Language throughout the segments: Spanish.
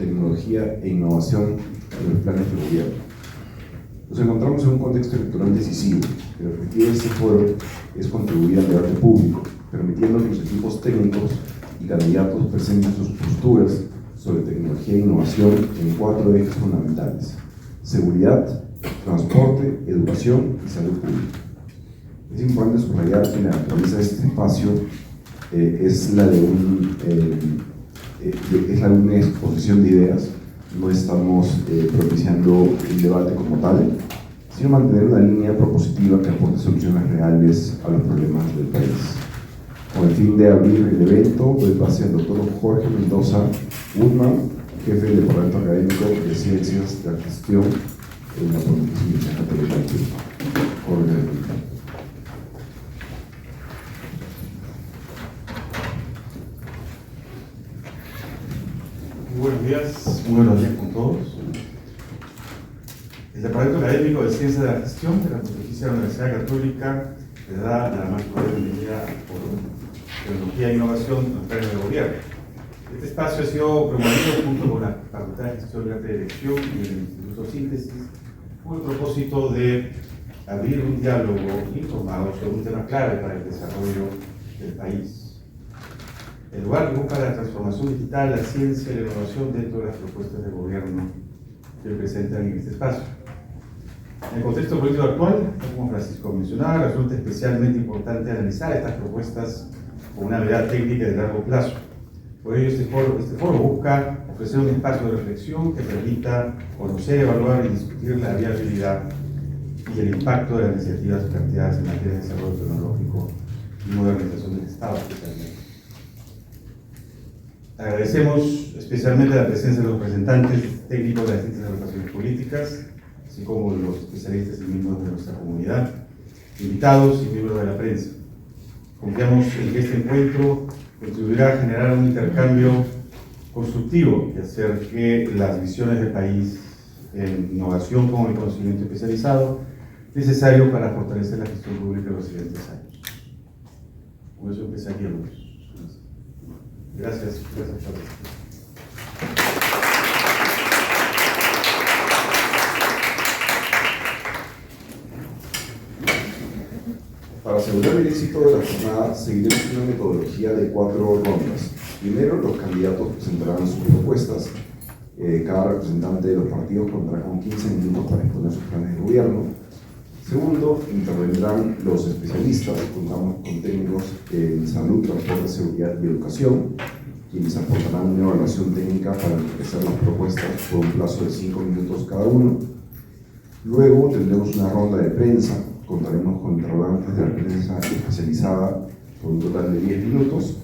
tecnología e innovación en los planes de gobierno. Nos encontramos en un contexto electoral decisivo. El objetivo de este foro es contribuir al debate público, permitiendo que los equipos técnicos y candidatos presenten sus posturas sobre tecnología e innovación en 4 ejes fundamentales: seguridad, transporte, educación y salud pública. Es importante subrayar que la naturaleza de este espacio es la de una exposición de ideas. No estamos propiciando el debate como tal, sino mantener una línea propositiva que aporte soluciones reales a los problemas del país. Con el fin de abrir el evento, doy pase al doctor Jorge Mendoza Woodman, jefe del Departamento Académico de Ciencias de la Gestión en la Pontificia Católica de Chile. Jorge. Buenos días, muy buenos días con todos. El Departamento Académico de Ciencias de la Gestión de la Pontificia Universidad Católica le da la más cordial bienvenida por Tecnología e Innovación en los planes de gobierno. Este espacio ha sido promovido junto con la Facultad de Gestión de Arte de Dirección y el Instituto Síntesis con el propósito de abrir un diálogo informado sobre un tema clave para el desarrollo del país. El lugar que busca la transformación digital, la ciencia y la innovación dentro de las propuestas de gobierno que presentan en este espacio. En el contexto político actual, como Francisco mencionaba, resulta especialmente importante analizar estas propuestas con una mirada técnica de largo plazo. Por ello, este foro busca ofrecer un espacio de reflexión que permita conocer, evaluar y discutir la viabilidad y el impacto de las iniciativas planteadas en materia de desarrollo tecnológico y modernización del Estado, especialmente. Agradecemos especialmente la presencia de los representantes técnicos de las distintas agrupaciones políticas, así como los especialistas y miembros de nuestra comunidad, invitados y miembros de la prensa. Confiamos en que este encuentro contribuirá a generar un intercambio constructivo y hacer que las visiones del país en innovación con el conocimiento especializado necesario para fortalecer la gestión pública en los siguientes años. Con eso empezaríamos. Gracias por la atención. Para asegurar el éxito de la jornada, seguiremos una metodología de 4 rondas. Primero, los candidatos presentarán sus propuestas. Cada representante de los partidos contará con 15 minutos para exponer sus planes de gobierno. Segundo, intervendrán los especialistas. Contamos con técnicos en salud, transporte, seguridad y educación, quienes aportarán una evaluación técnica para expresar las propuestas por un plazo de 5 minutos cada uno. Luego tendremos una ronda de prensa. Contaremos con interrogantes de la prensa especializada por un total de 10 minutos.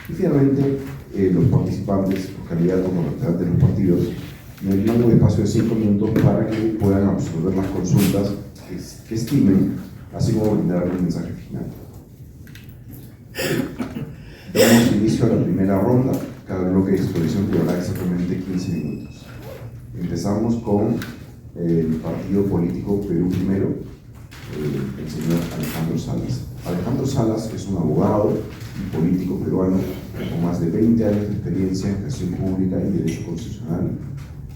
Y finalmente, los participantes, los candidatos, los representantes de los partidos, tendrán un espacio de 5 minutos para que puedan absorber las consultas que estimen, así como brindar un mensaje final. Damos inicio a la primera ronda. Cada bloque de exposición durará exactamente 15 minutos. Empezamos con el partido político Perú Primero, el señor Alejandro Salas. Alejandro Salas es un abogado y político peruano con más de 20 años de experiencia en gestión pública y derecho constitucional.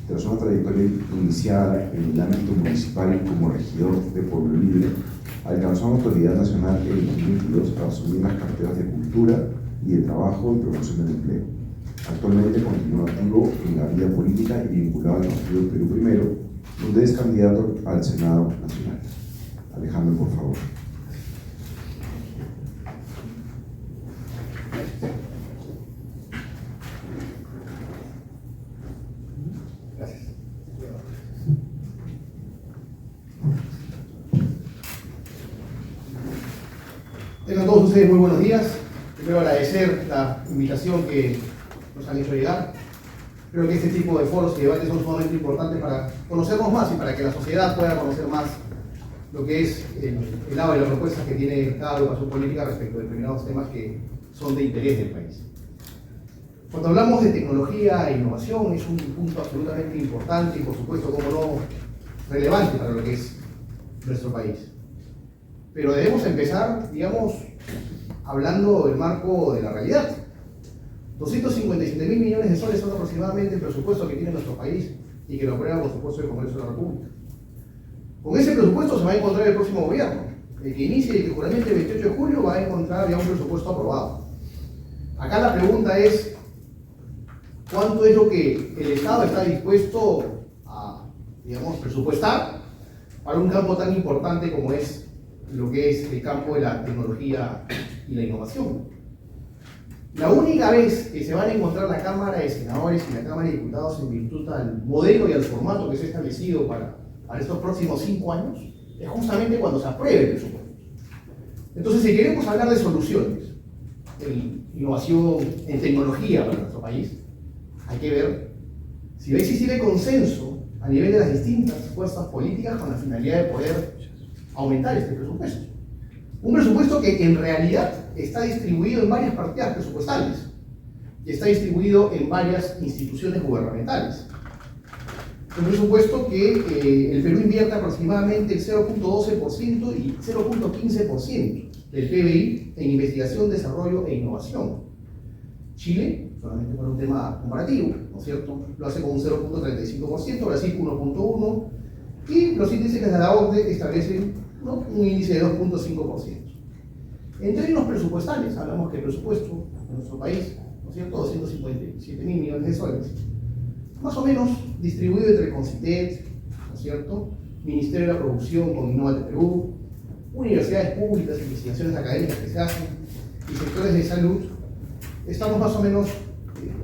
Tras una trayectoria iniciada en el ámbito municipal como regidor de Pueblo Libre, alcanzó autoridad nacional en el 2022 para asumir las carteras de Cultura y de Trabajo y Promoción del Empleo. Actualmente continúa activo en la vida política y vinculado al partido Perú Primero, donde es candidato al Senado Nacional. Alejandro, por favor. Gracias. Tengan todos ustedes muy buenos días. Primero agradecer la invitación que nos han hecho llegar. Creo que este tipo de foros y debates son sumamente importantes para conocernos más y para que la sociedad pueda conocer más lo que es el lado de las propuestas que tiene cada agrupación política respecto a determinados temas que son de interés del país. Cuando hablamos de tecnología e innovación es un punto absolutamente importante y por supuesto, como no, relevante para lo que es nuestro país. Pero debemos empezar, digamos, hablando del marco de la realidad. 257.000 millones de soles son aproximadamente el presupuesto que tiene nuestro país y que lo aprueba, por supuesto, el Congreso de la República. Con ese presupuesto se va a encontrar el próximo gobierno. El que inicie y que juramente el 28 de julio va a encontrar ya un presupuesto aprobado. Acá la pregunta es, ¿cuánto es lo que el Estado está dispuesto a, digamos, presupuestar para un campo tan importante como es lo que es el campo de la tecnología y la innovación? La única vez que se van a encontrar la Cámara de Senadores y la Cámara de Diputados en virtud al modelo y al formato que se ha establecido para estos próximos 5 años es justamente cuando se apruebe el presupuesto. Entonces, si queremos hablar de soluciones en innovación, en tecnología para nuestro país, hay que ver si va a existir el consenso a nivel de las distintas fuerzas políticas con la finalidad de poder aumentar este presupuesto. Un presupuesto que en realidad está distribuido en varias partidas presupuestales y está distribuido en varias instituciones gubernamentales. Un presupuesto que el Perú invierte aproximadamente el 0.12% y 0.15% del PBI en investigación, desarrollo e innovación. Chile, solamente por un tema comparativo, ¿no es cierto?, lo hace con un 0.35%, Brasil 1.1%, y los índices de la OCDE establecen, ¿no?, un índice de 2.5%. En términos presupuestales, hablamos que el presupuesto de nuestro país, ¿no es cierto?, 257.000 millones de soles, más o menos distribuido entre CONCITET, ¿no es cierto?, Ministerio de la Producción con Innovate Perú, universidades públicas, investigaciones académicas que se hacen y sectores de salud. Estamos más o menos,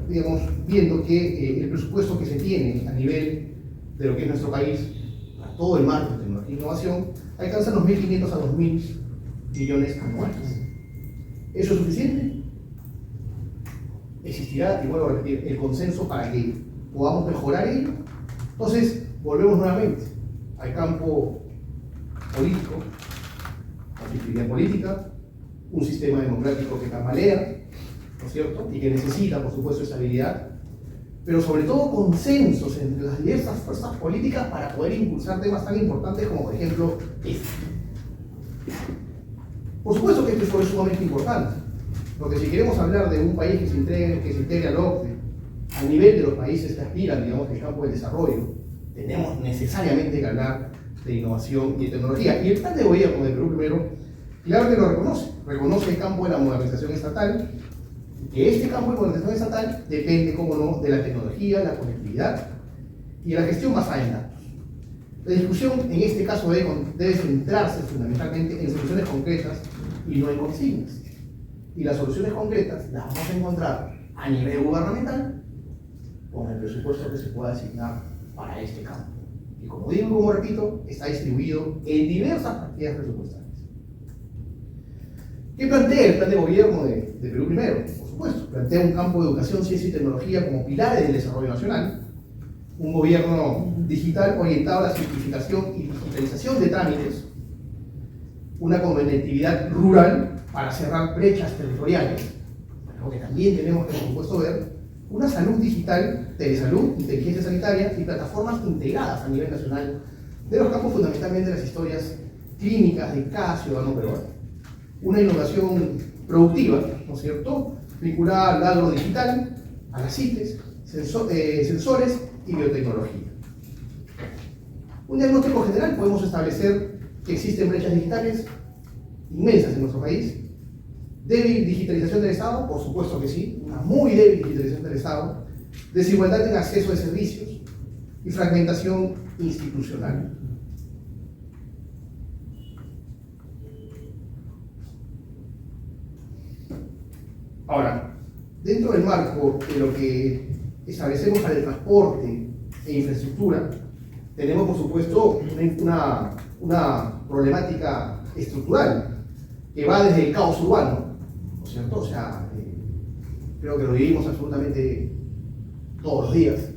digamos, viendo que el presupuesto que se tiene a nivel de lo que es nuestro país, a todo el marco de tecnología e innovación, alcanza los 1.500 a 2.000 millones anuales. ¿Eso es suficiente? ¿Existirá, y vuelvo a repetir, el consenso para que podamos mejorar ello? Entonces, volvemos nuevamente al campo político, conflictividad política, un sistema democrático que tambalea, ¿no es cierto?, y que necesita, por supuesto, estabilidad, pero sobre todo consensos entre las diversas fuerzas políticas para poder impulsar temas tan importantes como, por ejemplo, este. Por supuesto que esto es sumamente importante, porque si queremos hablar de un país que se integre al OCDE, a nivel de los países que aspiran, digamos, al campo del desarrollo, tenemos necesariamente que hablar de innovación y de tecnología. Y el plan de gobierno de Perú Primero, claro que lo reconoce el campo de la modernización estatal, que este campo de modernización estatal depende, como no, de la tecnología, la conectividad y de la gestión basada en datos. La discusión en este caso debe centrarse fundamentalmente en soluciones concretas y no en consignas. Y las soluciones concretas las vamos a encontrar a nivel gubernamental con el presupuesto que se pueda asignar para este campo. Y como digo y como repito, está distribuido en diversas partidas presupuestales. ¿Qué plantea el plan de gobierno de Perú Primero? Por supuesto, plantea un campo de educación, ciencia y tecnología como pilares del desarrollo nacional, un gobierno digital orientado a la simplificación y digitalización de trámites, una conectividad rural para cerrar brechas territoriales, algo que también tenemos que, por supuesto, ver, una salud digital, telesalud, inteligencia sanitaria y plataformas integradas a nivel nacional de los campos fundamentalmente de las historias clínicas de cada ciudadano peruano. Una innovación productiva, ¿no es cierto?, vinculada al agro digital, a las CITES, sensores y biotecnología. Un diagnóstico general: podemos establecer que existen brechas digitales inmensas en nuestro país. ¿Débil digitalización del Estado? Por supuesto que sí, una muy débil digitalización del Estado. Desigualdad en acceso a servicios y fragmentación institucional. Ahora, dentro del marco de lo que establecemos para el transporte e infraestructura, tenemos, por supuesto, una problemática estructural que va desde el caos urbano, ¿no es cierto? O sea, creo que lo vivimos absolutamente todos los días,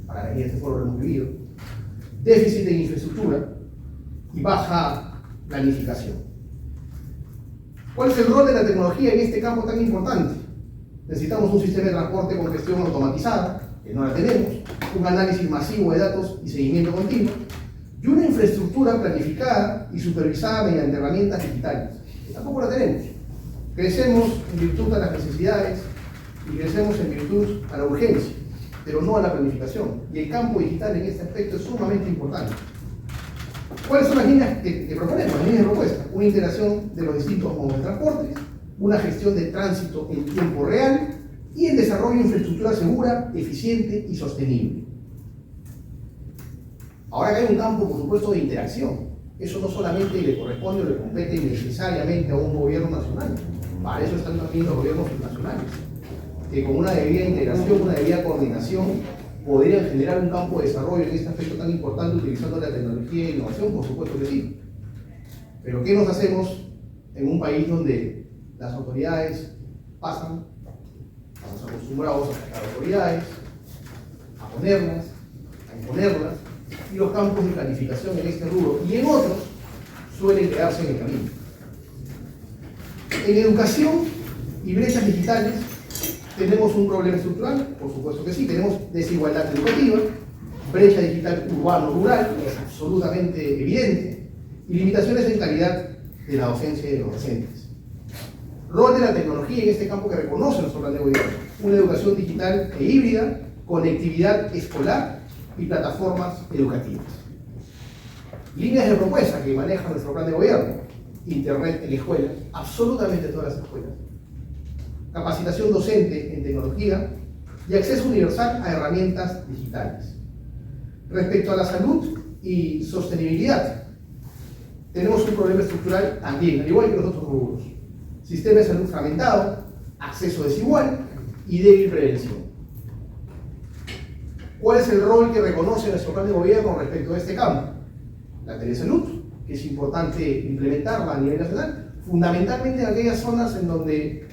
para venir a este foro lo hemos vivido, déficit en infraestructura y baja planificación. ¿Cuál es el rol de la tecnología en este campo tan importante? Necesitamos un sistema de transporte con gestión automatizada, que no la tenemos, un análisis masivo de datos y seguimiento continuo, y una infraestructura planificada y supervisada mediante herramientas digitales, que tampoco la tenemos. Crecemos en virtud de las necesidades y crecemos en virtud a la urgencia, pero no a la planificación. Y el campo digital en este aspecto es sumamente importante. ¿Cuáles son las líneas que proponemos? Las líneas de propuesta. Una integración de los distintos modos de transporte, una gestión de tránsito en tiempo real y el desarrollo de infraestructura segura, eficiente y sostenible. Ahora que hay un campo, por supuesto, de interacción. Eso no solamente le corresponde o le compete necesariamente a un gobierno nacional. Para eso están también los gobiernos nacionales, que con una debida integración, una debida coordinación, podrían generar un campo de desarrollo en este aspecto tan importante utilizando la tecnología e innovación, por supuesto que sí. Pero ¿qué nos hacemos en un país donde las autoridades pasan, estamos acostumbrados a sacar autoridades, a ponerlas, a imponerlas, y los campos de planificación en este rubro y en otros suelen quedarse en el camino? En educación y brechas digitales tenemos un problema estructural, por supuesto que sí, tenemos desigualdad educativa, brecha digital urbano-rural, es absolutamente evidente, y limitaciones en calidad de la docencia y de los docentes. Rol de la tecnología en este campo que reconoce nuestro plan de gobierno: una educación digital e híbrida, conectividad escolar y plataformas educativas. Líneas de propuesta que maneja nuestro plan de gobierno: Internet en la escuela, absolutamente todas las escuelas, capacitación docente en tecnología y acceso universal a herramientas digitales. Respecto a la salud y sostenibilidad, tenemos un problema estructural también, al igual que los otros rubros: sistema de salud fragmentado, acceso desigual y débil prevención. ¿Cuál es el rol que reconoce nuestro plan de gobierno respecto a este campo? La telesalud, que es importante implementarla a nivel nacional, fundamentalmente en aquellas zonas en donde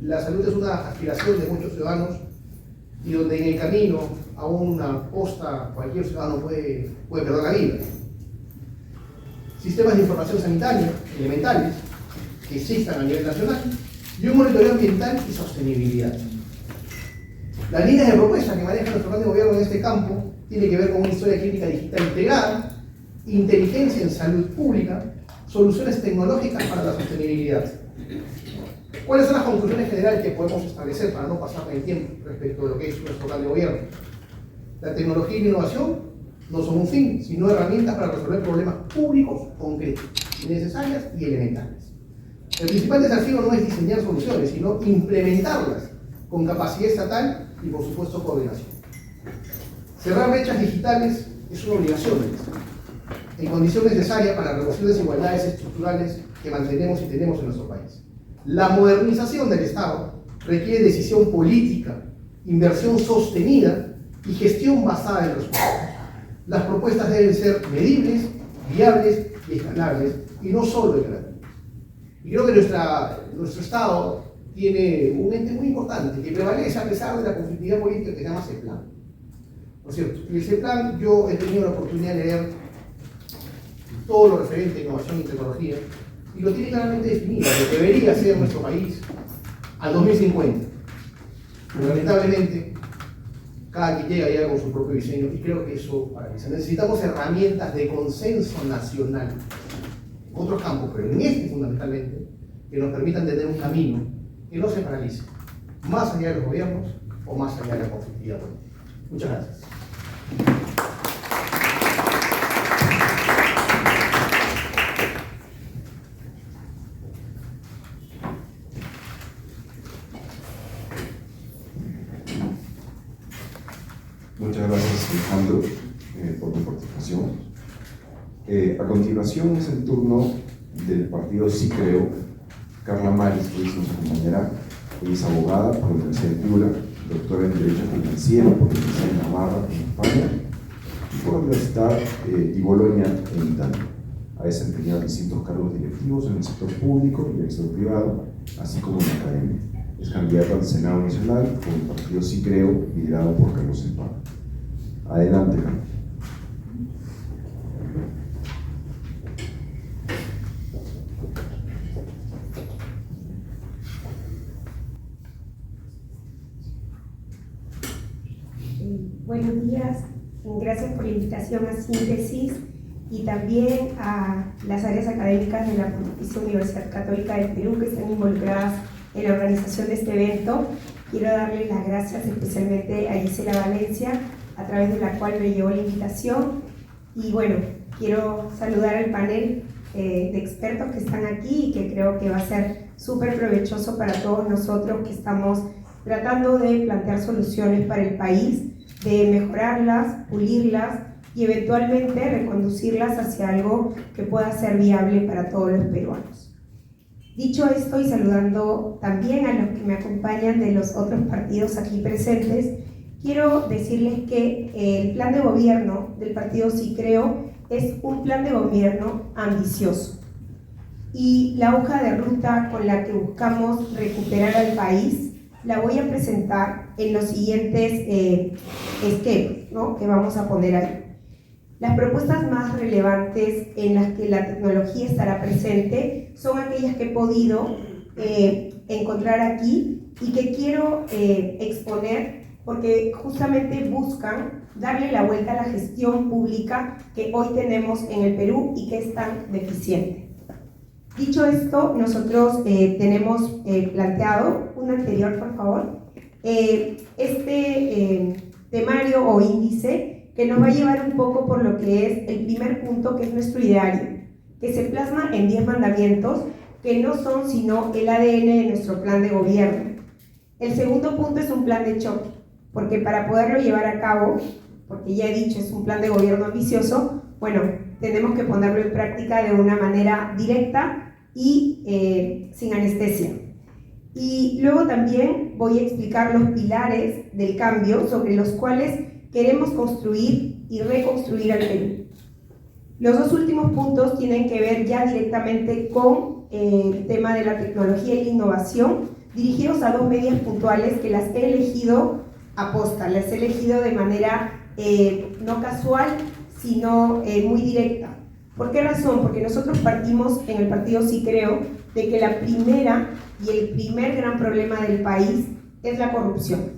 la salud es una aspiración de muchos ciudadanos y donde en el camino a una posta cualquier ciudadano puede perder la vida. Sistemas de información sanitaria elementales que existan a nivel nacional y un monitoreo ambiental y sostenibilidad. Las líneas de propuesta que maneja nuestro plan de gobierno en este campo tiene que ver con una historia clínica digital integrada, inteligencia en salud pública, soluciones tecnológicas para la sostenibilidad. ¿Cuáles son las conclusiones generales que podemos establecer para no pasar el tiempo respecto de lo que es nuestro plan de gobierno? La tecnología y la innovación no son un fin, sino herramientas para resolver problemas públicos concretos, necesarias y elementales. El principal desafío no es diseñar soluciones, sino implementarlas con capacidad estatal y, por supuesto, coordinación. Cerrar brechas digitales es una obligación, en condición necesaria para reducir desigualdades estructurales que mantenemos y tenemos en nuestro país. La modernización del Estado requiere decisión política, inversión sostenida y gestión basada en resultados. Las propuestas deben ser medibles, viables y escalables, y no solo declarativas. Y creo que nuestro Estado tiene un ente muy importante que prevalece a pesar de la conflictividad política, que se llama CEPLAN. Por cierto, en el CEPLAN yo he tenido la oportunidad de leer todo lo referente a innovación y tecnología, y lo tiene claramente definido, lo que debería ser nuestro país al 2050. Pero lamentablemente, cada que llega con su propio diseño, y creo que eso paraliza. Necesitamos herramientas de consenso nacional, en otros campos, pero en este fundamentalmente, que nos permitan tener un camino que no se paralice, más allá de los gobiernos o más allá de la conflictividad política. Muchas gracias. Muchas gracias, Alejandro, por tu participación. A continuación es el turno del partido Sí Creo. Carla Maris Ruiz nos acompañará. Ella es abogada por la Universidad de Piura, doctora en Derecho Financiero por la Universidad de Navarra en España y por la Universidad de Bolonia en Italia. Ha desempeñado distintos cargos directivos en el sector público y el sector privado, así como en la academia. Es candidata al Senado Nacional por el partido Sí Creo, liderado por Carlos Empar. Adelante, Carlos. Buenos días, gracias por la invitación a Síntesis y también a las áreas académicas de la Pontificia Universidad Católica del Perú que están involucradas en la organización de este evento. quiero darle las gracias especialmente a Gisela Valencia, a través de la cual me llegó la invitación. Y bueno, quiero saludar al panel de expertos que están aquí y que creo que va a ser súper provechoso para todos nosotros que estamos tratando de plantear soluciones para el país, de mejorarlas, pulirlas y eventualmente reconducirlas hacia algo que pueda ser viable para todos los peruanos. Dicho esto, y saludando también a los que me acompañan de los otros partidos aquí presentes, quiero decirles que el plan de gobierno del partido Sí Creo es un plan de gobierno ambicioso. Y la hoja de ruta con la que buscamos recuperar al país la voy a presentar en los siguientes esquemas, ¿no?, que vamos a poner ahí. Las propuestas más relevantes en las que la tecnología estará presente son aquellas que he podido encontrar aquí y que quiero exponer porque justamente buscan darle la vuelta a la gestión pública que hoy tenemos en el Perú y que es tan deficiente. Dicho esto, nosotros tenemos planteado, un anterior por favor, temario o índice que nos va a llevar un poco por lo que es el primer punto, que es nuestro ideario, que se plasma en 10 mandamientos que no son sino el ADN de nuestro plan de gobierno. El segundo punto es un plan de choque, porque para poderlo llevar a cabo, porque ya he dicho, es un plan de gobierno ambicioso, bueno, tenemos que ponerlo en práctica de una manera directa y sin anestesia. Y luego también voy a explicar los pilares del cambio sobre los cuales queremos construir y reconstruir al Perú. Los dos últimos puntos tienen que ver ya directamente con el tema de la tecnología y la innovación, dirigidos a dos medidas puntuales que las he elegido aposta, las he elegido de manera no casual, sino muy directa. ¿Por qué razón? Porque nosotros partimos en el partido Sí Creo de que la primera y el primer gran problema del país es la corrupción.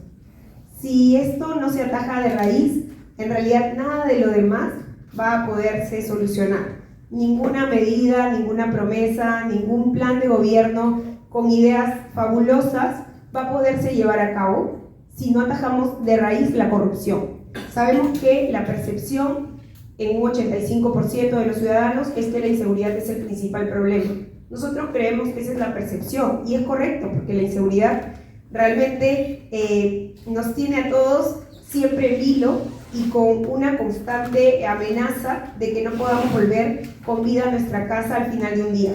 Si esto no se ataja de raíz, en realidad nada de lo demás va a poderse solucionar. Ninguna medida, ninguna promesa, ningún plan de gobierno con ideas fabulosas va a poderse llevar a cabo si no atajamos de raíz la corrupción. Sabemos que la percepción en un 85% de los ciudadanos es que la inseguridad es el principal problema. Nosotros creemos que esa es la percepción y es correcto, porque la inseguridad realmente nos tiene a todos siempre en vilo y con una constante amenaza de que no podamos volver con vida a nuestra casa al final de un día.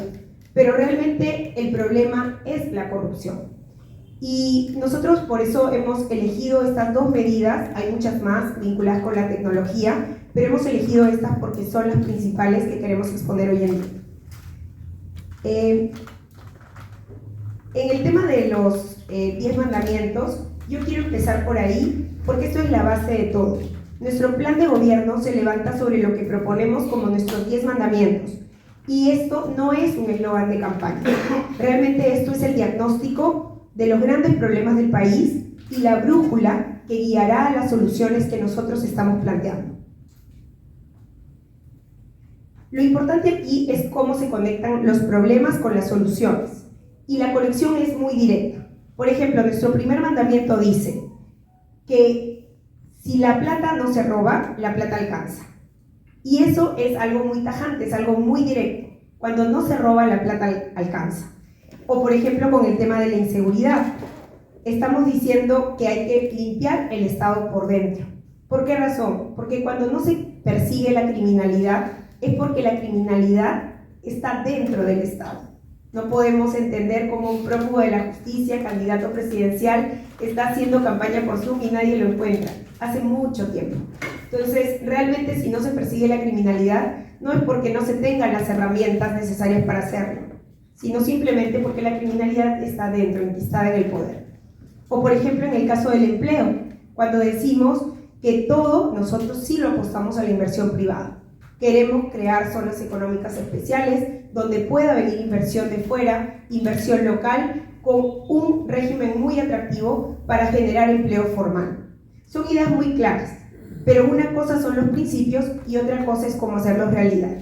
Pero realmente el problema es la corrupción. Y nosotros por eso hemos elegido estas dos medidas, hay muchas más vinculadas con la tecnología, pero hemos elegido estas porque son las principales que queremos exponer hoy en día. En el tema de los 10 mandamientos, yo quiero empezar por ahí, porque esto es la base de todo. Nuestro plan de gobierno se levanta sobre lo que proponemos como nuestros 10 mandamientos. Y esto no es un eslogan de campaña. Realmente esto es el diagnóstico de los grandes problemas del país y la brújula que guiará a las soluciones que nosotros estamos planteando. Lo importante aquí es cómo se conectan los problemas con las soluciones. Y la conexión es muy directa. Por ejemplo, nuestro primer mandamiento dice que si la plata no se roba, la plata alcanza. Y eso es algo muy tajante, es algo muy directo. Cuando no se roba, la plata alcanza. O por ejemplo, con el tema de la inseguridad. Estamos diciendo que hay que limpiar el Estado por dentro. ¿Por qué razón? Porque cuando no se persigue la criminalidad, es porque la criminalidad está dentro del Estado. No podemos entender cómo un prófugo de la justicia, candidato presidencial, está haciendo campaña por Zoom y nadie lo encuentra. Hace mucho tiempo. Entonces, realmente si no se persigue la criminalidad, no es porque no se tengan las herramientas necesarias para hacerlo, sino simplemente porque la criminalidad está dentro, enquistada en el poder. O por ejemplo, en el caso del empleo, cuando decimos que todo nosotros sí lo apostamos a la inversión privada. Queremos crear zonas económicas especiales donde pueda venir inversión de fuera, inversión local, con un régimen muy atractivo para generar empleo formal. Son ideas muy claras, pero una cosa son los principios y otra cosa es cómo hacerlos realidad.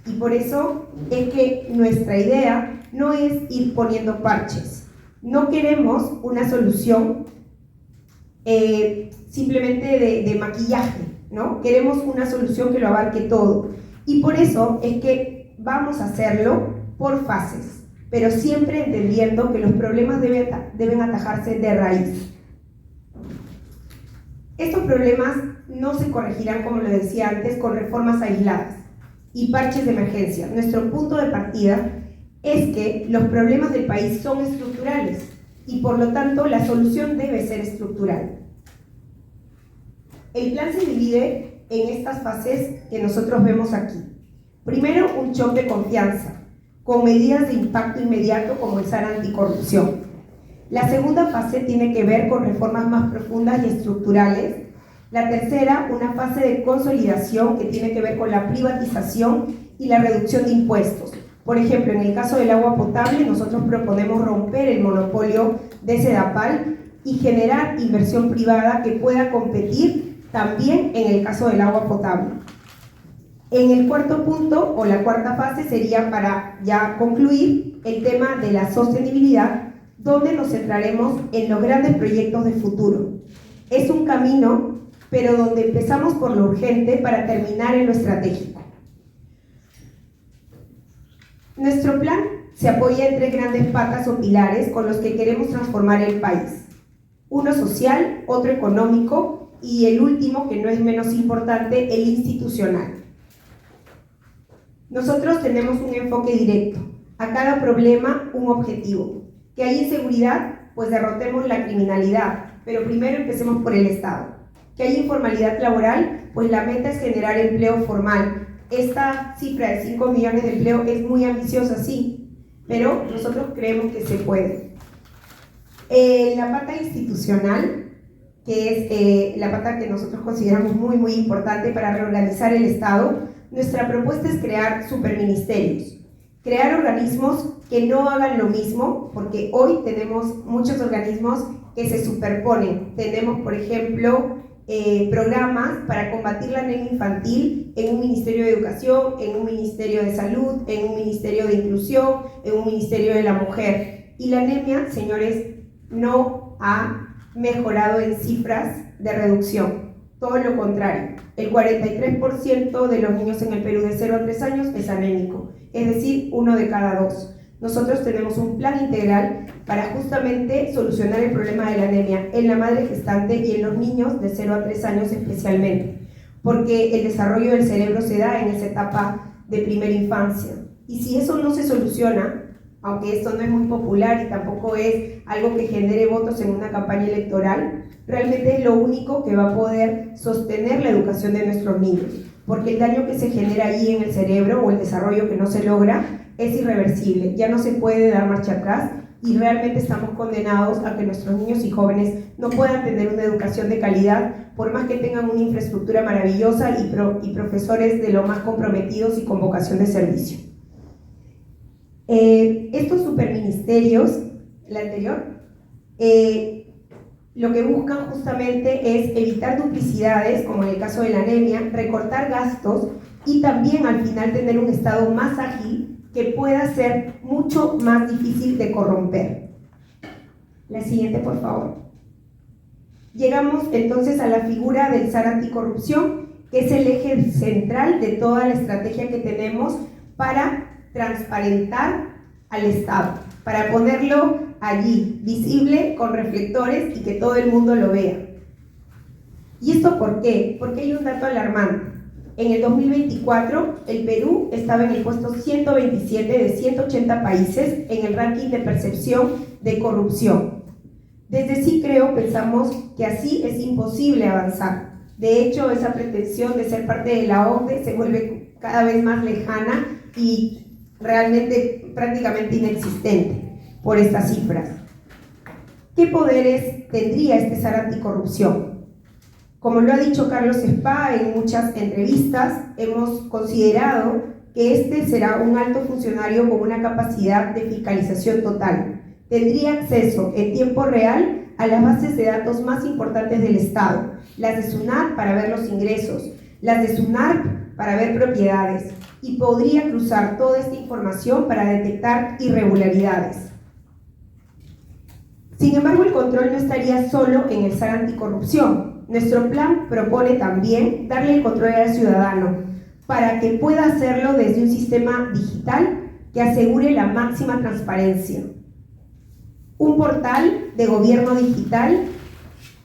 Y por eso es que nuestra idea no es ir poniendo parches. No queremos una solución simplemente de maquillaje, ¿no? Queremos una solución que lo abarque todo. Y por eso es que vamos a hacerlo por fases, pero siempre entendiendo que los problemas deben atajarse de raíz. Estos problemas no se corregirán, como lo decía antes, con reformas aisladas y parches de emergencia. Nuestro punto de partida es que los problemas del país son estructurales y por lo tanto la solución debe ser estructural. El plan se divide en estas fases que nosotros vemos aquí. Primero, un shock de confianza, con medidas de impacto inmediato como el SAR anticorrupción. La segunda fase tiene que ver con reformas más profundas y estructurales. La tercera, una fase de consolidación que tiene que ver con la privatización y la reducción de impuestos. Por ejemplo, en el caso del agua potable, nosotros proponemos romper el monopolio de Sedapal y generar inversión privada que pueda competir también en el caso del agua potable. En el cuarto punto, o la cuarta fase, sería para ya concluir el tema de la sostenibilidad, donde nos centraremos en los grandes proyectos del futuro. Es un camino, pero donde empezamos por lo urgente para terminar en lo estratégico. Nuestro plan se apoya en tres grandes patas o pilares con los que queremos transformar el país. Uno social, otro económico y el último, que no es menos importante, el institucional. Nosotros tenemos un enfoque directo, a cada problema un objetivo. Que hay inseguridad, pues derrotemos la criminalidad, pero primero empecemos por el Estado. Que hay informalidad laboral, pues la meta es generar empleo formal. Esta cifra de 5 millones de empleo es muy ambiciosa, sí, pero nosotros creemos que se puede. La pata institucional, que es la pata que nosotros consideramos muy importante para reorganizar el Estado, nuestra propuesta es crear superministerios, crear organismos que no hagan lo mismo, porque hoy tenemos muchos organismos que se superponen. Tenemos, por ejemplo, programas para combatir la anemia infantil en un Ministerio de Educación, en un Ministerio de Salud, en un Ministerio de Inclusión, en un Ministerio de la Mujer. Y la anemia, señores, no ha mejorado en cifras de reducción. Todo lo contrario, el 43% de los niños en el Perú de 0 a 3 años es anémico, es decir, 1 de cada 2. Nosotros tenemos un plan integral para justamente solucionar el problema de la anemia en la madre gestante y en los niños de 0 a 3 años especialmente, porque el desarrollo del cerebro se da en esa etapa de primera infancia. Y si eso no se soluciona, aunque esto no es muy popular y tampoco es algo que genere votos en una campaña electoral, realmente es lo único que va a poder sostener la educación de nuestros niños, porque el daño que se genera ahí en el cerebro o el desarrollo que no se logra es irreversible, ya no se puede dar marcha atrás y realmente estamos condenados a que nuestros niños y jóvenes no puedan tener una educación de calidad, por más que tengan una infraestructura maravillosa y profesores de lo más comprometidos y con vocación de servicio. Estos superministerios, la anterior, lo que buscan justamente es evitar duplicidades, como en el caso de la anemia, recortar gastos y también al final tener un Estado más ágil que pueda ser mucho más difícil de corromper. La siguiente, por favor. Llegamos entonces a la figura del SAR anticorrupción, que es el eje central de toda la estrategia que tenemos para transparentar al Estado, para ponerlo allí, visible, con reflectores y que todo el mundo lo vea. ¿Y esto por qué? Porque hay un dato alarmante. En el 2024, el Perú estaba en el puesto 127 de 180 países en el ranking de percepción de corrupción. Desde Sí Creo pensamos que así es imposible avanzar. De hecho, esa pretensión de ser parte de la OCDE se vuelve cada vez más lejana y realmente prácticamente inexistente por estas cifras. ¿Qué poderes tendría este SAR anticorrupción? Como lo ha dicho Carlos Spa en muchas entrevistas, hemos considerado que este será un alto funcionario con una capacidad de fiscalización total. Tendría acceso en tiempo real a las bases de datos más importantes del Estado, las de SUNAT para ver los ingresos, las de SUNARP para ver propiedades, y podría cruzar toda esta información para detectar irregularidades. Sin embargo, el control no estaría solo en el SAR anticorrupción. Nuestro plan propone también darle el control al ciudadano para que pueda hacerlo desde un sistema digital que asegure la máxima transparencia. Un portal de gobierno digital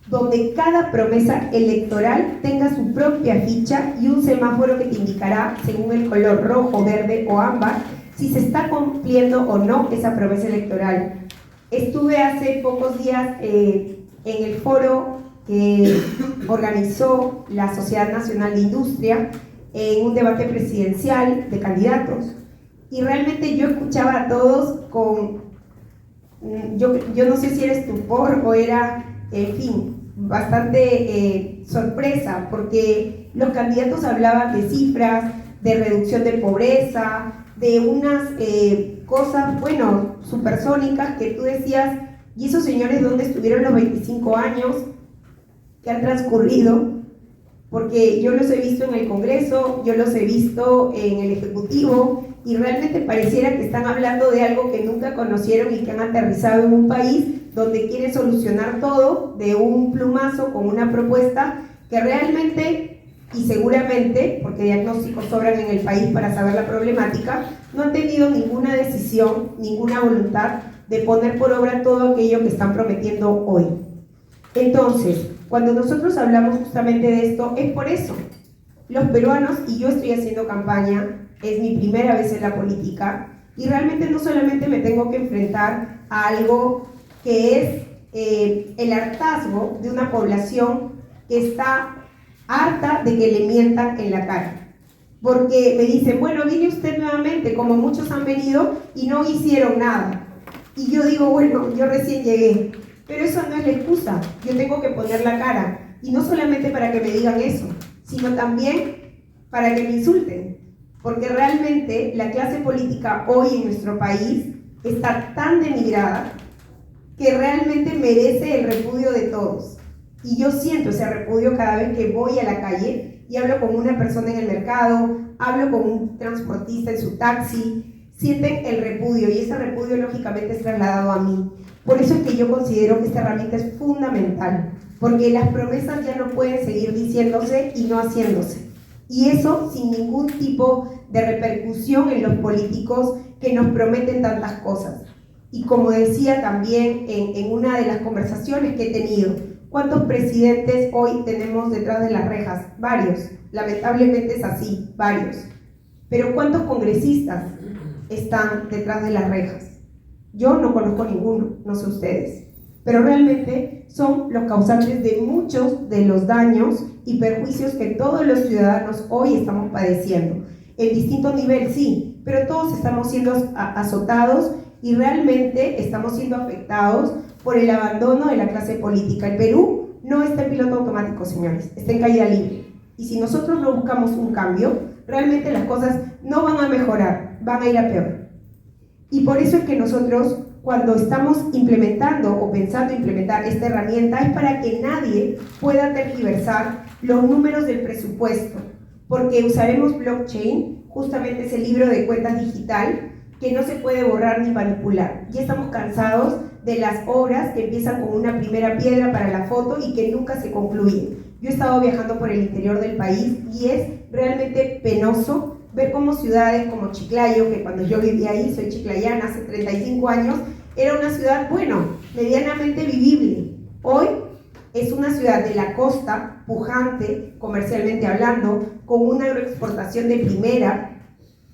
donde cada promesa electoral tenga su propia ficha y un semáforo que te indicará, según el color rojo, verde o ámbar, si se está cumpliendo o no esa promesa electoral. Estuve hace pocos días en el foro que organizó la Sociedad Nacional de Industria en un debate presidencial de candidatos y realmente yo escuchaba a todos con, yo no sé si era estupor o era, en fin, bastante sorpresa, porque los candidatos hablaban de cifras, de reducción de pobreza, de unas cosas, bueno, supersónicas que tú decías, ¿y esos señores dónde estuvieron los 25 años que han transcurrido? Porque yo los he visto en el Congreso, yo los he visto en el Ejecutivo, y realmente pareciera que están hablando de algo que nunca conocieron y que han aterrizado en un país donde quieren solucionar todo de un plumazo con una propuesta que realmente y seguramente, porque diagnósticos sobran en el país para saber la problemática, no han tenido ninguna decisión, ninguna voluntad de poner por obra todo aquello que están prometiendo hoy. Entonces, cuando nosotros hablamos justamente de esto, es por eso. Los peruanos, y yo estoy haciendo campaña, es mi primera vez en la política, y realmente no solamente me tengo que enfrentar a algo que es el hartazgo de una población que está harta de que le mientan en la cara. Porque me dicen, bueno, viene usted nuevamente, como muchos han venido y no hicieron nada. Y yo digo, bueno, yo recién llegué. Pero eso no es la excusa, yo tengo que poner la cara. Y no solamente para que me digan eso, sino también para que me insulten. Porque realmente la clase política hoy en nuestro país está tan denigrada que realmente merece el repudio de todos. Y yo siento ese repudio cada vez que voy a la calle y hablo con una persona en el mercado, hablo con un transportista en su taxi, sienten el repudio y ese repudio lógicamente es trasladado a mí. Por eso es que yo considero que esta herramienta es fundamental, porque las promesas ya no pueden seguir diciéndose y no haciéndose. Y eso sin ningún tipo de repercusión en los políticos que nos prometen tantas cosas. Y como decía también en una de las conversaciones que he tenido, ¿cuántos presidentes hoy tenemos detrás de las rejas? Varios, lamentablemente es así, varios. Pero ¿cuántos congresistas están detrás de las rejas? Yo no conozco ninguno, no sé ustedes, pero realmente son los causantes de muchos de los daños y perjuicios que todos los ciudadanos hoy estamos padeciendo. En distinto nivel sí, pero todos estamos siendo azotados y realmente estamos siendo afectados por el abandono de la clase política. El Perú no está en piloto automático, señores, está en caída libre. Y si nosotros no buscamos un cambio, realmente las cosas no van a mejorar, van a ir a peor. Y por eso es que nosotros, cuando estamos implementando o pensando implementar esta herramienta, es para que nadie pueda tergiversar los números del presupuesto, porque usaremos blockchain, justamente ese libro de cuentas digital, que no se puede borrar ni manipular. Ya estamos cansados de las obras que empiezan con una primera piedra para la foto y que nunca se concluyen. Yo he estado viajando por el interior del país y es realmente penoso ver cómo ciudades como Chiclayo, que cuando yo vivía ahí, soy chiclayana, hace 35 años, era una ciudad, bueno, medianamente vivible. Hoy es una ciudad de la costa, pujante, comercialmente hablando, con una agroexportación de primera,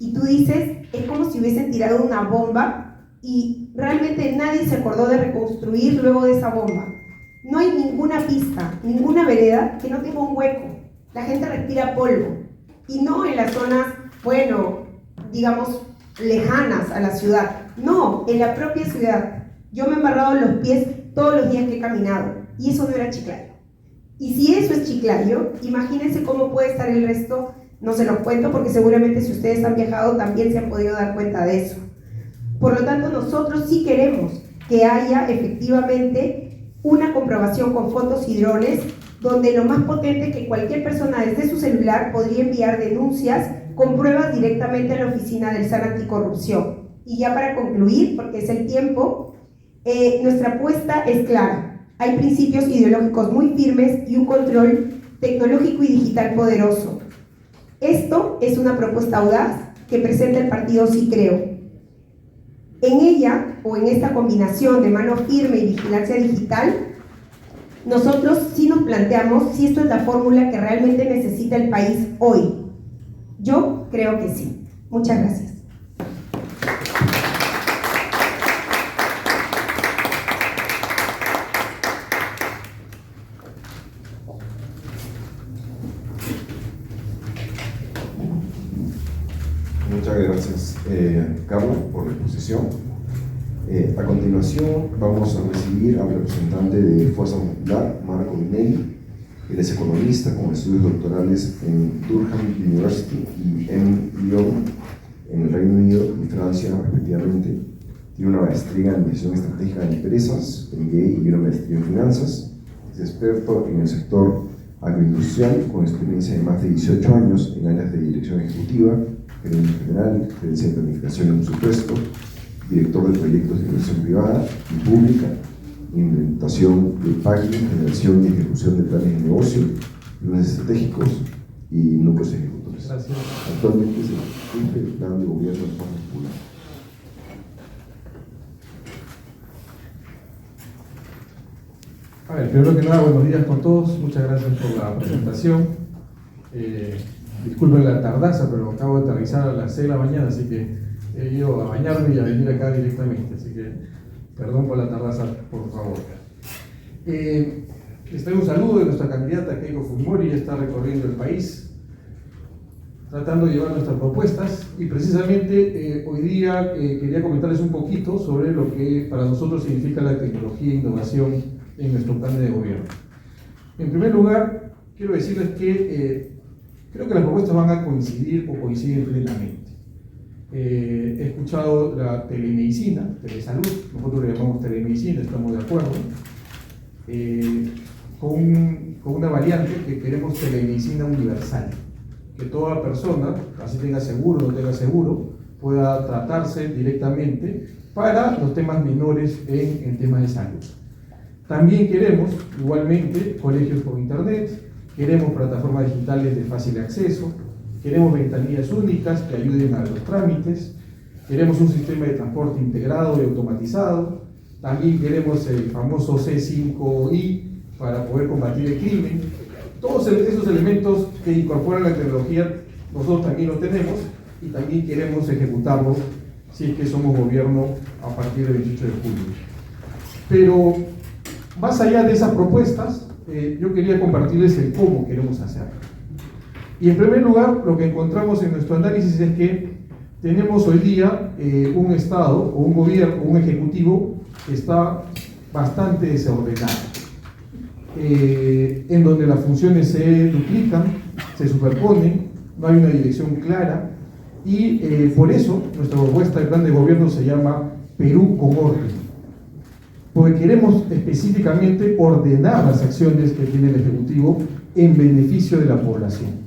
y tú dices, es como si hubiesen tirado una bomba y realmente nadie se acordó de reconstruir luego de esa bomba. No hay ninguna pista, ninguna vereda que no tenga un hueco. La gente respira polvo. Y no en las zonas, bueno, digamos, lejanas a la ciudad. No, en la propia ciudad. Yo me he embarrado los pies todos los días que he caminado. Y eso no era Chiclayo. Y si eso es Chiclayo, imagínense cómo puede estar el resto. No se los cuento porque seguramente si ustedes han viajado también se han podido dar cuenta de eso. Por lo tanto, nosotros sí queremos que haya efectivamente una comprobación con fotos y drones, donde lo más potente que cualquier persona desde su celular podría enviar denuncias con pruebas directamente a la oficina del SAR Anticorrupción. Y ya para concluir, porque es el tiempo, Nuestra apuesta es clara. Hay principios ideológicos muy firmes y un control tecnológico y digital poderoso. Esto es una propuesta audaz que presenta el partido Sí Creo. En ella, o en esta combinación de mano firme y vigilancia digital, nosotros sí nos planteamos si esto es la fórmula que realmente necesita el país hoy. Yo creo que sí. Muchas gracias. Muchas gracias, Carlos, por la exposición. A continuación vamos a recibir al representante de Fuerza Popular, Marco Minelli. Él es economista con estudios doctorales en Durham University y en Lyon, en el Reino Unido y Francia, respectivamente. Tiene una maestría en Administración Estratégica de Empresas, MBA, y una maestría en Finanzas. Es experto en el sector agroindustrial, con experiencia de más de 18 años en áreas de dirección ejecutiva, gerente general, gerencia de planificación y presupuesto, director de proyectos de inversión privada y pública, implementación de páginas, generación y ejecución de planes de negocio, planes estratégicos y núcleos ejecutores. Gracias. Actualmente es el jefe del plan de gobierno de Fuerza Popular. A ver, primero que nada, buenos días con todos. Muchas gracias por la presentación. Disculpen la tardanza, pero acabo de aterrizar a las 6 de la mañana, así que he ido a bañarme y a venir acá directamente. Así que perdón por la tardanza, por favor. Les traigo un saludo de nuestra candidata Keiko Fujimori. Ella está recorriendo el país tratando de llevar nuestras propuestas y precisamente hoy día quería comentarles un poquito sobre lo que para nosotros significa la tecnología e innovación en nuestro plan de gobierno. En primer lugar, quiero decirles que creo que las propuestas van a coincidir o coinciden plenamente. He escuchado la telemedicina, telesalud, nosotros le llamamos telemedicina, estamos de acuerdo, con una variante que queremos telemedicina universal, que toda persona, así tenga seguro o no tenga seguro, pueda tratarse directamente para los temas menores en temas de salud. También queremos, igualmente, colegios por internet, queremos plataformas digitales de fácil acceso, queremos ventanillas únicas que ayuden a los trámites, queremos un sistema de transporte integrado y automatizado, también queremos el famoso C5I para poder combatir el crimen. Todos esos elementos que incorporan la tecnología, nosotros también lo tenemos y también queremos ejecutarlo si es que somos gobierno a partir del 28 de julio. Pero más allá de esas propuestas, yo quería compartirles el cómo queremos hacerlo. Y en primer lugar, lo que encontramos en nuestro análisis es que tenemos hoy día un Estado o un gobierno, un ejecutivo que está bastante desordenado, en donde las funciones se duplican, se superponen, no hay una dirección clara y por eso nuestra propuesta de plan de gobierno se llama Perú con orden, porque queremos específicamente ordenar las acciones que tiene el Ejecutivo en beneficio de la población.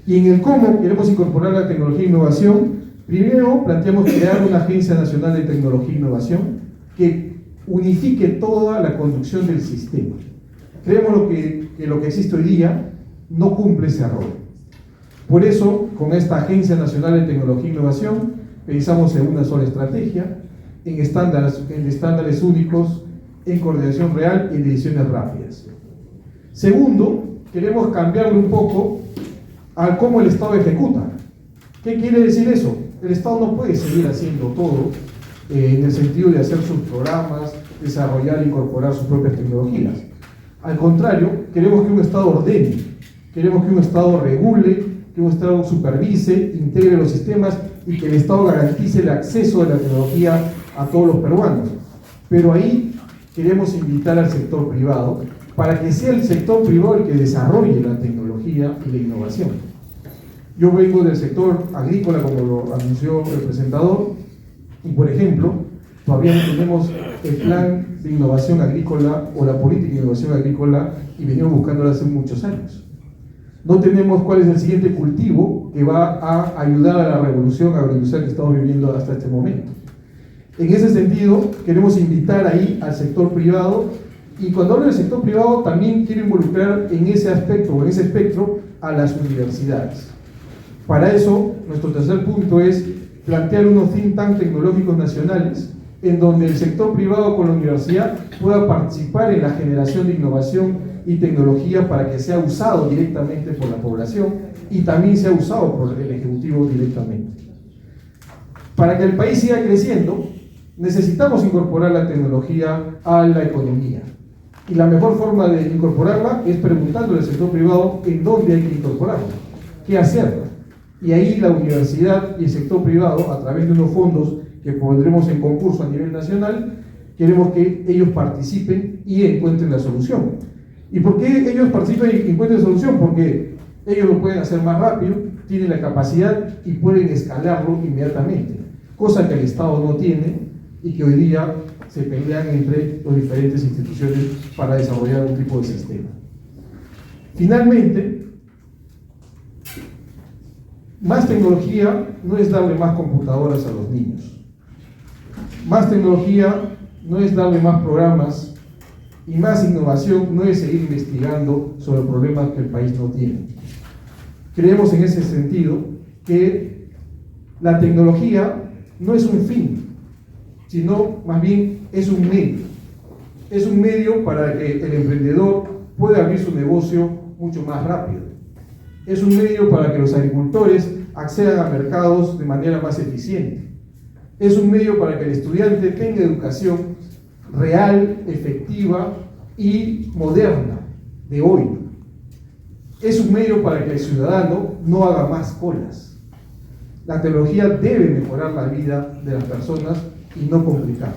Y en el cómo queremos incorporar la tecnología e innovación, primero planteamos crear una Agencia Nacional de Tecnología e Innovación que unifique toda la conducción del sistema. Creemos que lo que existe hoy día no cumple ese rol. Por eso, con esta Agencia Nacional de Tecnología e Innovación, pensamos en una sola estrategia, en estándares únicos, en coordinación real y en decisiones rápidas. Segundo, queremos cambiarle un poco a cómo el Estado ejecuta. ¿Qué quiere decir eso? El Estado no puede seguir haciendo todo en el sentido de hacer sus programas, desarrollar e incorporar sus propias tecnologías. Al contrario, queremos que un Estado ordene, queremos que un Estado regule, que un Estado supervise, integre los sistemas y que el Estado garantice el acceso de la tecnología a todos los peruanos. Pero ahí queremos invitar al sector privado para que sea el sector privado el que desarrolle la tecnología y la innovación. Yo vengo del sector agrícola, como lo anunció el presentador, y por ejemplo, todavía no tenemos el plan de innovación agrícola o la política de innovación agrícola y venimos buscándola hace muchos años. No tenemos cuál es el siguiente cultivo que va a ayudar a la revolución agroindustrial que estamos viviendo hasta este momento. En ese sentido, queremos invitar ahí al sector privado, y cuando hablo del sector privado también quiero involucrar en ese aspecto o en ese espectro a las universidades. Para eso, nuestro tercer punto es plantear unos think tank tecnológicos nacionales en donde el sector privado con la universidad pueda participar en la generación de innovación y tecnología para que sea usado directamente por la población y también sea usado por el Ejecutivo directamente. Para que el país siga creciendo, necesitamos incorporar la tecnología a la economía. Y la mejor forma de incorporarla es preguntando al sector privado en dónde hay que incorporarla, qué hacer. Y ahí la universidad y el sector privado, a través de unos fondos que pondremos en concurso a nivel nacional, queremos que ellos participen y encuentren la solución. ¿Y por qué ellos participen y encuentren la solución? Porque ellos lo pueden hacer más rápido, tienen la capacidad y pueden escalarlo inmediatamente, cosa que el Estado no tiene y que hoy día se pelean entre las diferentes instituciones para desarrollar un tipo de sistema. Finalmente, más tecnología no es darle más computadoras a los niños. Más tecnología no es darle más programas, y más innovación no es seguir investigando sobre problemas que el país no tiene. Creemos en ese sentido que la tecnología no es un fin, sino más bien es un medio. Es un medio para que el emprendedor pueda abrir su negocio mucho más rápido. Es un medio para que los agricultores accedan a mercados de manera más eficiente. Es un medio para que el estudiante tenga educación real, efectiva y moderna de hoy. Es un medio para que el ciudadano no haga más colas. La tecnología debe mejorar la vida de las personas y no complicarla.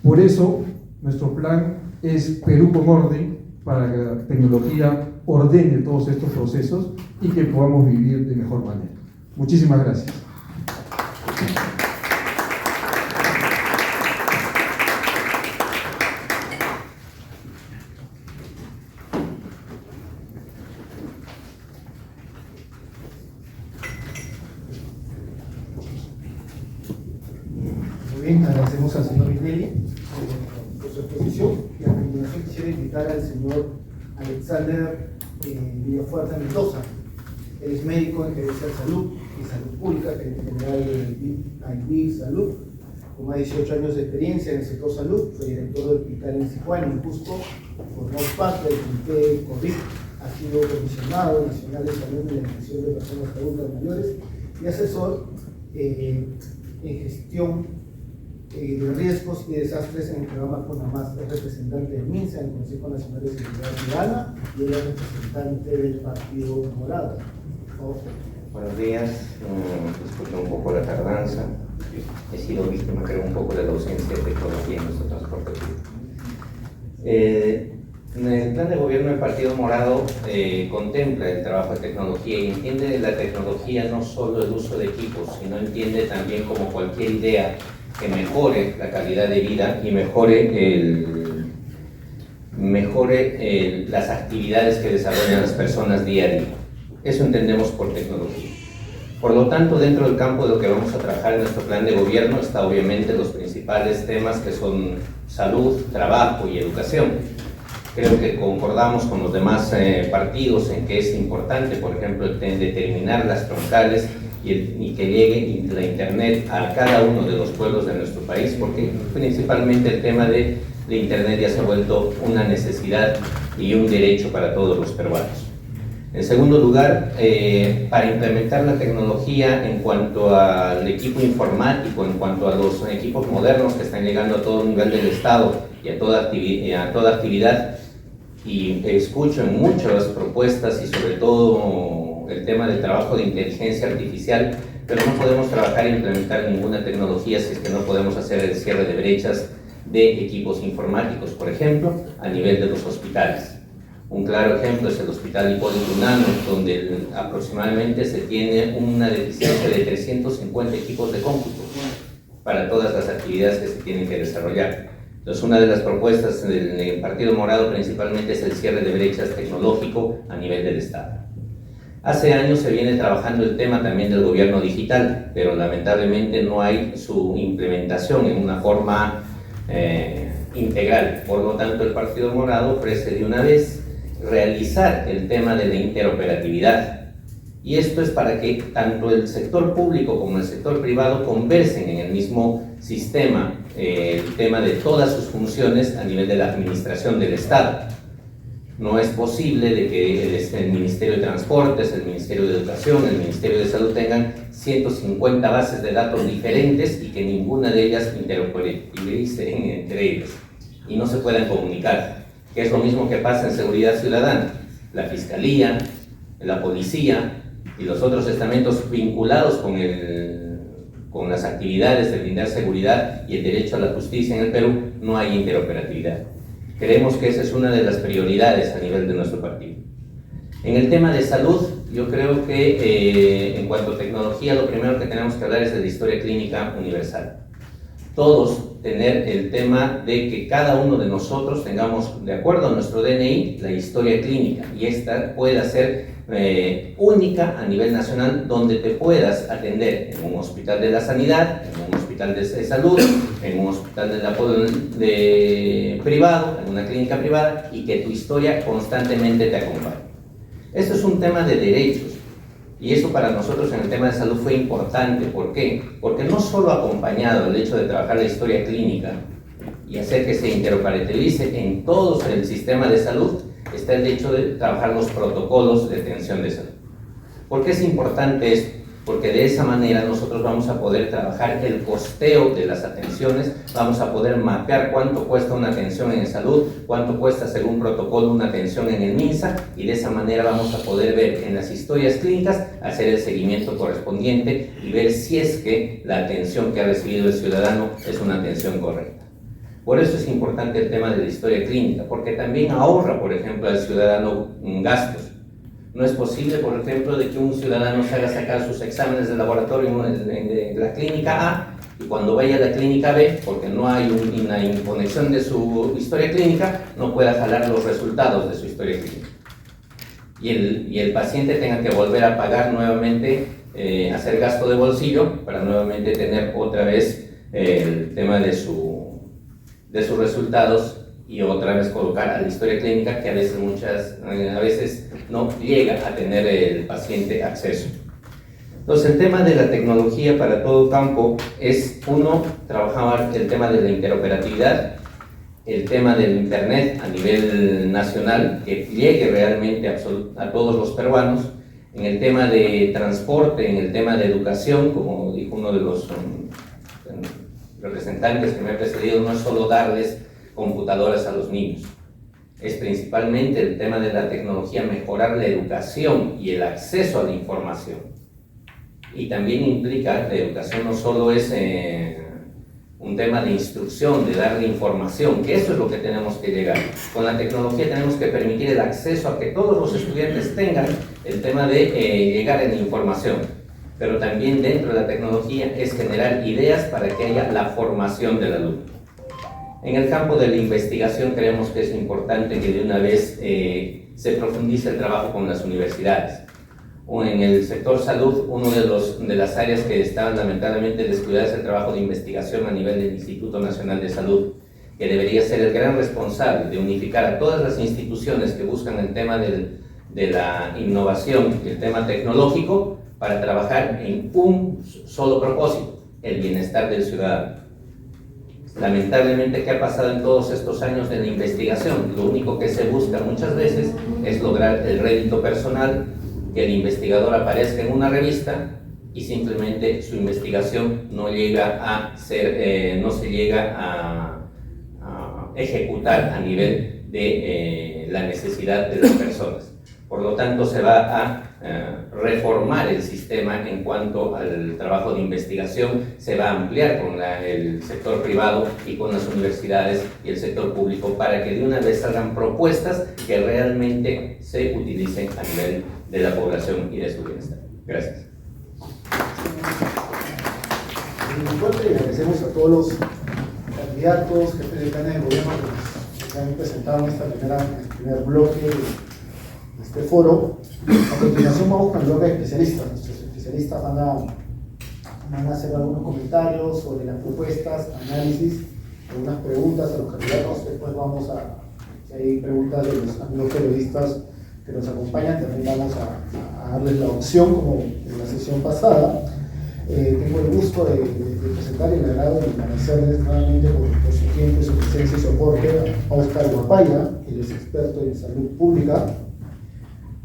Por eso, nuestro plan es Perú con orden, para que la tecnología ordene todos estos procesos y que podamos vivir de mejor manera. Muchísimas gracias. Muy bien, agradecemos al señor Vinelli por su exposición, y a continuación quisiera invitar al señor Alexander Villafuerte Mendoza. Él es médico en gerencia de salud y salud pública, gerente general de ID Salud, con más de 18 años de experiencia en el sector salud. Fue director del hospital en Tijuana, en Cusco, formó parte del comité COVID, ha sido comisionado nacional de salud en la atención de personas adultas mayores y asesor en gestión de riesgos y desastres en el programa CONAMAS. Es representante del MINSA en el Consejo Nacional de Seguridad Ciudadana y es representante del Partido Morado. Buenos días, disculpen un poco la tardanza, he sido víctima, creo, un poco de la ausencia de tecnología en nuestro transporte público. En el plan de gobierno del Partido Morado contempla el trabajo de tecnología y entiende la tecnología no solo el uso de equipos, sino entiende también como cualquier idea que mejore la calidad de vida y mejore las actividades que desarrollan las personas día a día. Eso entendemos por tecnología. Por lo tanto, dentro del campo de lo que vamos a trabajar en nuestro plan de gobierno está obviamente los principales temas que son salud, trabajo y educación. Creo que concordamos con los demás partidos en que es importante, por ejemplo, determinar las troncales y que llegue la Internet a cada uno de los pueblos de nuestro país, porque principalmente el tema de Internet ya se ha vuelto una necesidad y un derecho para todos los peruanos. En segundo lugar, para implementar la tecnología en cuanto al equipo informático, en cuanto a los equipos modernos que están llegando a todo nivel del Estado y a toda actividad, y escucho en muchas propuestas y sobre todo el tema del trabajo de inteligencia artificial, pero no podemos trabajar e implementar ninguna tecnología si es que no podemos hacer el cierre de brechas de equipos informáticos, por ejemplo, a nivel de los hospitales. Un claro ejemplo es el Hospital Hipólito Unanue, donde aproximadamente se tiene una deficiencia de 350 equipos de cómputo para todas las actividades que se tienen que desarrollar. Entonces, una de las propuestas del Partido Morado principalmente es el cierre de brechas tecnológico a nivel del Estado. Hace años se viene trabajando el tema también del gobierno digital, pero lamentablemente no hay su implementación en una forma integral. Por lo tanto, el Partido Morado ofrece de una vez realizar el tema de la interoperatividad. Y esto es para que tanto el sector público como el sector privado conversen en el mismo sistema, el tema de todas sus funciones a nivel de la administración del Estado. No es posible de que el Ministerio de Transportes, el Ministerio de Educación, el Ministerio de Salud tengan 150 bases de datos diferentes y que ninguna de ellas interoperice entre ellas y no se puedan comunicar, que es lo mismo que pasa en seguridad ciudadana. La Fiscalía, la Policía y los otros estamentos vinculados con las actividades de brindar seguridad y el derecho a la justicia en el Perú, no hay interoperatividad. Creemos que esa es una de las prioridades a nivel de nuestro partido. En el tema de salud, yo creo que en cuanto a tecnología, lo primero que tenemos que hablar es de la historia clínica universal. Todos tener el tema de que cada uno de nosotros tengamos, de acuerdo a nuestro DNI, la historia clínica, y esta pueda ser única a nivel nacional, donde te puedas atender en un hospital de la sanidad, en un hospital de salud, en un hospital privado, en una clínica privada, y que tu historia constantemente te acompañe. Esto es un tema de derechos, y eso para nosotros en el tema de salud fue importante. ¿Por qué? Porque no solo acompañado el hecho de trabajar la historia clínica y hacer que se interoperabilice en todo el sistema de salud, está el hecho de trabajar los protocolos de atención de salud. ¿Por qué es importante esto? Porque de esa manera nosotros vamos a poder trabajar el costeo de las atenciones, vamos a poder mapear cuánto cuesta una atención en salud, cuánto cuesta según protocolo una atención en el MINSA, y de esa manera vamos a poder ver en las historias clínicas, hacer el seguimiento correspondiente y ver si es que la atención que ha recibido el ciudadano es una atención correcta. Por eso es importante el tema de la historia clínica, porque también ahorra, por ejemplo, al ciudadano gastos. No es posible, por ejemplo, de que un ciudadano se haga sacar sus exámenes de laboratorio en la clínica A y cuando vaya a la clínica B, porque no hay una inconexión de su historia clínica, no pueda jalar los resultados de su historia clínica. Y el paciente tenga que volver a pagar nuevamente, hacer gasto de bolsillo para nuevamente tener otra vez el tema de sus resultados y otra vez colocar a la historia clínica que a veces no llega a tener el paciente acceso. Entonces el tema de la tecnología para todo campo es, uno, trabajar el tema de la interoperatividad, el tema del internet a nivel nacional, que llegue realmente a todos los peruanos, en el tema de transporte, en el tema de educación, como dijo uno de los representantes que me ha precedido, no es solo darles computadoras a los niños, es principalmente el tema de la tecnología, mejorar la educación y el acceso a la información. Y también implica, la educación no solo es un tema de instrucción, de darle información, que eso es lo que tenemos que llegar. Con la tecnología tenemos que permitir el acceso a que todos los estudiantes tengan el tema de llegar a la información. Pero también dentro de la tecnología es generar ideas para que haya la formación del alumno. En el campo de la investigación creemos que es importante que de una vez se profundice el trabajo con las universidades. En el sector salud, una de las áreas que están lamentablemente descuidadas es el trabajo de investigación a nivel del Instituto Nacional de Salud, que debería ser el gran responsable de unificar a todas las instituciones que buscan el tema de la innovación y el tema tecnológico para trabajar en un solo propósito, el bienestar del ciudadano. Lamentablemente, ¿qué ha pasado en todos estos años de la investigación? Lo único que se busca muchas veces es lograr el rédito personal, que el investigador aparezca en una revista y simplemente su investigación no llega a ser, no se llega a ejecutar a nivel de la necesidad de las personas. Por lo tanto, se va a reformar el sistema en cuanto al trabajo de investigación, se va a ampliar con el sector privado y con las universidades y el sector público para que de una vez salgan propuestas que realmente se utilicen a nivel de la población y de su bienestar. Gracias. Y agradecemos a todos los candidatos, jefes de planes de gobierno que han presentado en este primer bloque de este foro. A continuación vamos con el bloque de especialistas. Nuestros especialistas van a hacer algunos comentarios sobre las propuestas, análisis, algunas preguntas a los candidatos. Después vamos si hay preguntas de los amigos periodistas que nos acompañan, también vamos a darles la opción, como en la sesión pasada. Tengo el gusto de presentar y el agrado de agradecerles nuevamente por su tiempo, su presencia y soporte a Óscar Guapaya, él es experto en salud pública,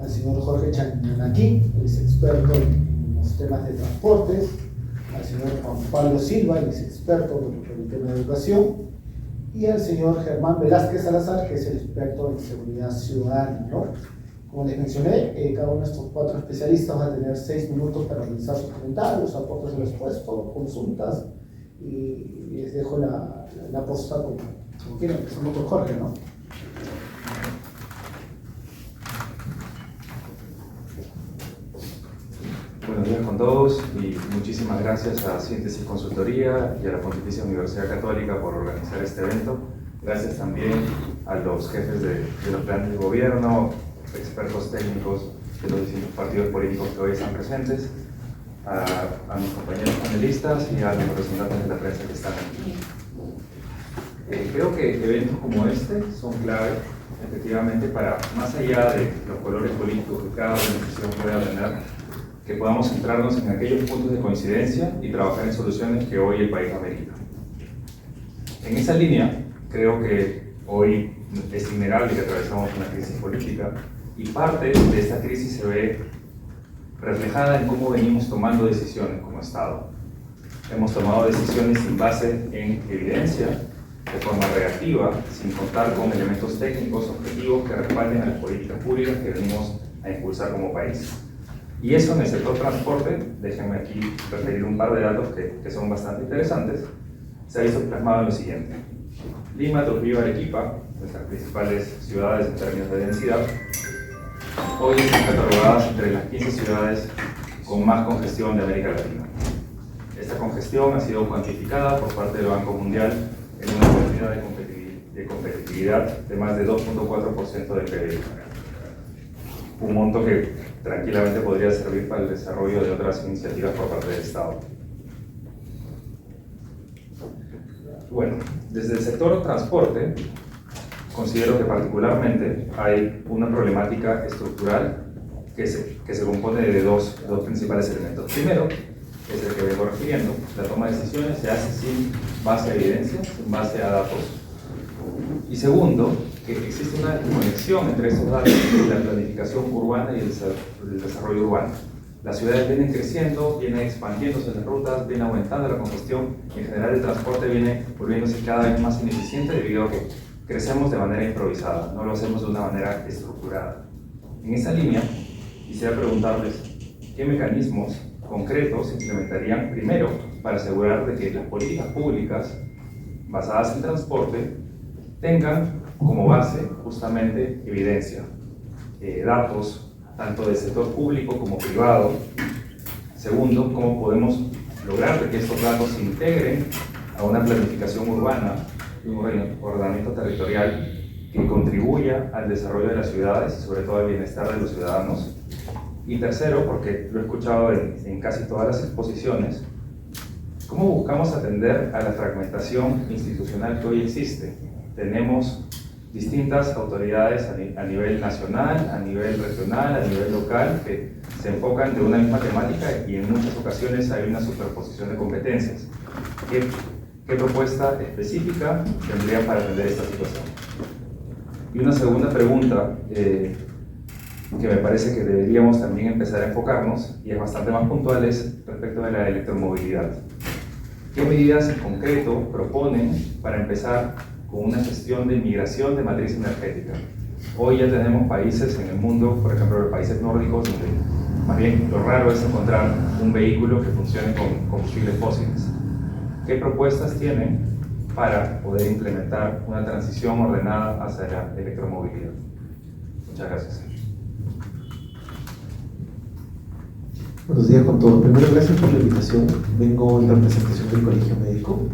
al señor Jorge Chanyanaqui, él es experto en los temas de transportes, al señor Juan Pablo Silva, él es experto por el tema de educación, y al señor Germán Velázquez Salazar, que es el experto en seguridad ciudadana, ¿no? Como les mencioné, cada uno de estos 4 especialistas va a tener 6 minutos para realizar sus comentarios, aportes de respuestas, consultas, y les dejo la posta como quieran. Empezamos con Jorge, ¿no? Buenos días con todos y muchísimas gracias a Síntesis Consultoría y a la Pontificia Universidad Católica por organizar este evento. Gracias también a los jefes de los planes de gobierno, expertos técnicos de los distintos partidos políticos que hoy están presentes, a mis compañeros panelistas y a los representantes de la prensa que están aquí. Creo que eventos como este son clave, efectivamente, para, más allá de los colores políticos que cada organización pueda tener, que podamos centrarnos en aquellos puntos de coincidencia y trabajar en soluciones que hoy el país amerita. En esa línea, creo que hoy es innegable que atravesamos una crisis política y parte de esta crisis se ve reflejada en cómo venimos tomando decisiones como Estado. Hemos tomado decisiones sin base en evidencia, de forma reactiva, sin contar con elementos técnicos objetivos que respalden a las políticas públicas que venimos a impulsar como país. Y eso en el sector transporte, déjenme aquí referir un par de datos que son bastante interesantes, se ha visto plasmado en lo siguiente. Lima, Trujillo, Arequipa, nuestras principales ciudades en términos de densidad, hoy están catalogadas entre las 15 ciudades con más congestión de América Latina. Esta congestión ha sido cuantificada por parte del Banco Mundial en una pérdida de competitividad de más de 2.4% del PIB. Un monto que tranquilamente podría servir para el desarrollo de otras iniciativas por parte del Estado. Bueno, desde el sector transporte, considero que particularmente hay una problemática estructural que se compone de dos principales elementos. Primero, es el que vengo refiriendo, la toma de decisiones se hace sin base a evidencia, sin base a datos. Y segundo, que existe una conexión entre estos datos y la planificación urbana y el desarrollo urbano. Las ciudades vienen creciendo, vienen expandiéndose las rutas, viene aumentando la congestión, y en general el transporte viene volviéndose cada vez más ineficiente debido a que crecemos de manera improvisada, no lo hacemos de una manera estructurada. En esa línea, quisiera preguntarles qué mecanismos concretos se implementarían primero para asegurar de que las políticas públicas basadas en transporte tengan como base justamente evidencia, datos tanto del sector público como privado. Segundo, cómo podemos lograr que estos datos se integren a una planificación urbana y un ordenamiento territorial que contribuya al desarrollo de las ciudades y sobre todo al bienestar de los ciudadanos. Y tercero, porque lo he escuchado en casi todas las exposiciones, ¿cómo buscamos atender a la fragmentación institucional que hoy existe? Tenemos distintas autoridades a nivel nacional, a nivel regional, a nivel local, que se enfocan de una misma temática y en muchas ocasiones hay una superposición de competencias. ¿Qué propuesta específica tendrían para atender esta situación? Y una segunda pregunta que me parece que deberíamos también empezar a enfocarnos, y es bastante más puntual, es respecto de la electromovilidad. ¿Qué medidas en concreto proponen para empezar con una gestión de migración de matriz energética? Hoy ya tenemos países en el mundo, por ejemplo los países nórdicos, donde más bien lo raro es encontrar un vehículo que funcione con combustibles fósiles. ¿Qué propuestas tienen para poder implementar una transición ordenada hacia la electromovilidad? Muchas gracias. Buenos días con todos. Primero, gracias por la invitación. Vengo en representación del Colegio Médico.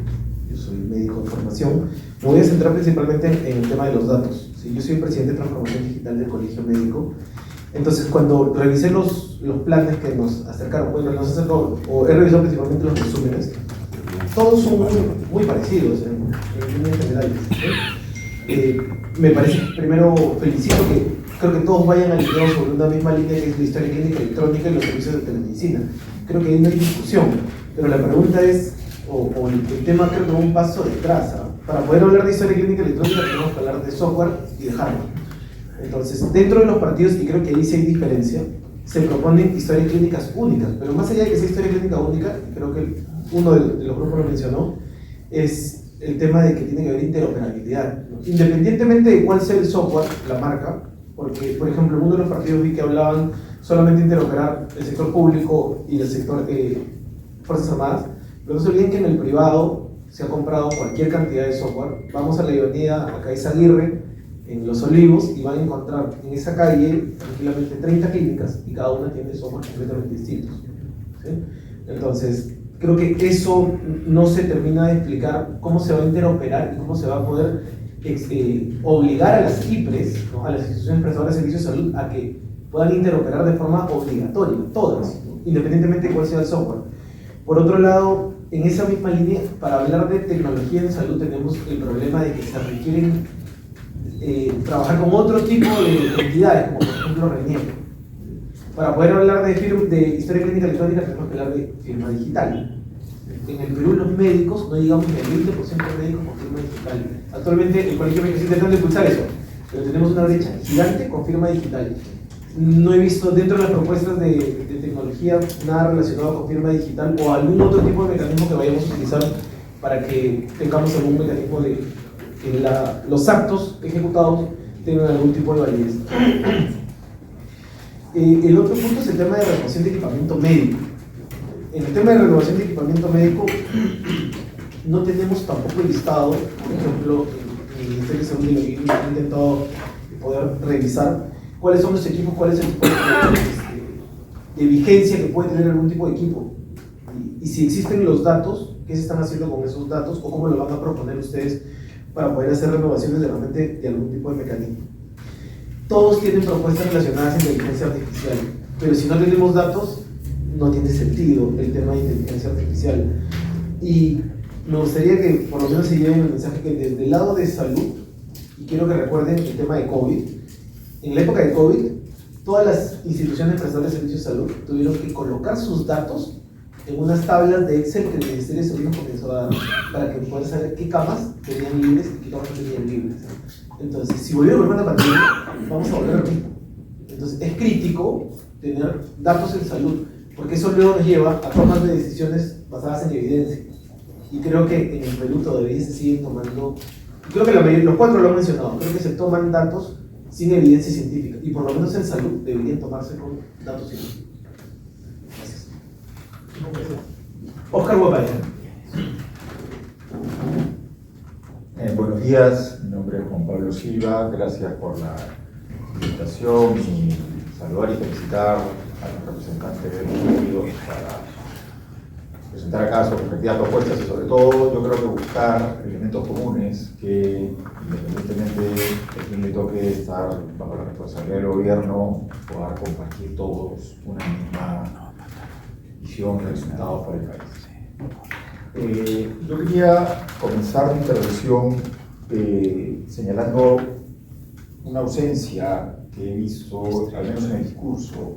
Yo soy médico de formación. Me voy a centrar principalmente en el tema de los datos. Sí, yo soy el presidente de Transformación Digital del Colegio Médico Entonces, cuando revisé los planes que nos acercaron, bueno, nos acercó, o he revisado principalmente los resúmenes, todos son muy parecidos en líneas generales. Me parece, primero felicito que creo que todos vayan alineados sobre una misma línea, que es la historia clínica electrónica y los servicios de telemedicina. Creo que ahí no hay discusión, pero la pregunta es, o el tema creo que va un paso detrás. Para poder hablar de historia clínica electrónica tenemos que hablar de software y de hardware. Entonces, dentro de los partidos, y creo que ahí sí hay diferencia, se proponen historias clínicas únicas, pero más allá de que sea historia clínica única, creo que uno de los grupos lo mencionó, es el tema de que tiene que haber interoperabilidad, ¿no? Independientemente de cuál sea el software, la marca, porque, por ejemplo, en uno de los partidos vi que hablaban solamente de interoperar el sector público y el sector Fuerzas Armadas, pero no se olviden que en el privado se ha comprado cualquier cantidad de software. Vamos a la avenida acá es Aguirre, en Los Olivos, y van a encontrar en esa calle tranquilamente 30 clínicas y cada una tiene software completamente distintos, ¿sí? Entonces, creo que eso no se termina de explicar cómo se va a interoperar y cómo se va a poder obligar a las IPRES, ¿no? A las instituciones prestadoras de servicios de salud, a que puedan interoperar de forma obligatoria, todas, ¿no? Independientemente de cuál sea el software. Por otro lado, en esa misma línea, para hablar de tecnología en salud tenemos el problema de que se requieren trabajar con otro tipo de entidades, como por ejemplo RENIEC. Para poder hablar de historia clínica electrónica tenemos que hablar de firma digital. En el Perú los médicos no llegamos ni al 20% de médicos con firma digital. Actualmente el Colegio Médico está intentando impulsar eso, pero tenemos una brecha gigante con firma digital. No he visto dentro de las propuestas de tecnología nada relacionado con firma digital o algún otro tipo de mecanismo que vayamos a utilizar para que tengamos algún mecanismo de que los actos ejecutados tengan algún tipo de validez. El otro punto es el tema de renovación de equipamiento médico. En el tema de renovación de equipamiento médico no tenemos tampoco listado, por ejemplo, en el Ministerio de Salud y lo que he intentado poder revisar cuáles son los equipos, cuál es el tipo de vigencia que puede tener algún tipo de equipo y si existen los datos, qué se están haciendo con esos datos o cómo lo van a proponer ustedes para poder hacer renovaciones de repente de algún tipo de mecanismo. Todos tienen propuestas relacionadas a inteligencia artificial, pero si no tenemos datos, no tiene sentido el tema de inteligencia artificial. Y me gustaría que por lo menos se lleven el mensaje que desde el lado de salud, y quiero que recuerden el tema de COVID, en la época de COVID, todas las instituciones prestadoras de servicios de salud tuvieron que colocar sus datos en unas tablas de Excel que el Ministerio de Salud nos comenzó a dar para que puedan saber qué camas tenían libres y qué camas no tenían libres. Entonces, si volvieron a una pandemia, vamos a volver a lo mismo. Entonces, es crítico tener datos en salud, porque eso luego nos lleva a tomas de decisiones basadas en evidencia. Y creo que en el Perú todavía se siguen tomando, creo que la mayoría, los cuatro lo han mencionado, creo que se toman datos sin evidencia científica, y por lo menos en salud deberían tomarse con datos científicos. Oscar Guapaya. Buenos días, mi nombre es Juan Pablo Silva, gracias por la invitación y saludar y felicitar a los representantes de los partidos para presentar acá sus respectivas propuestas y sobre todo yo creo que buscar elementos comunes que independientemente de quién le toque estar bajo la responsabilidad del gobierno, poder compartir todos una misma visión de resultados para el país. Yo quería comenzar mi intervención señalando una ausencia que he visto, al menos en el discurso,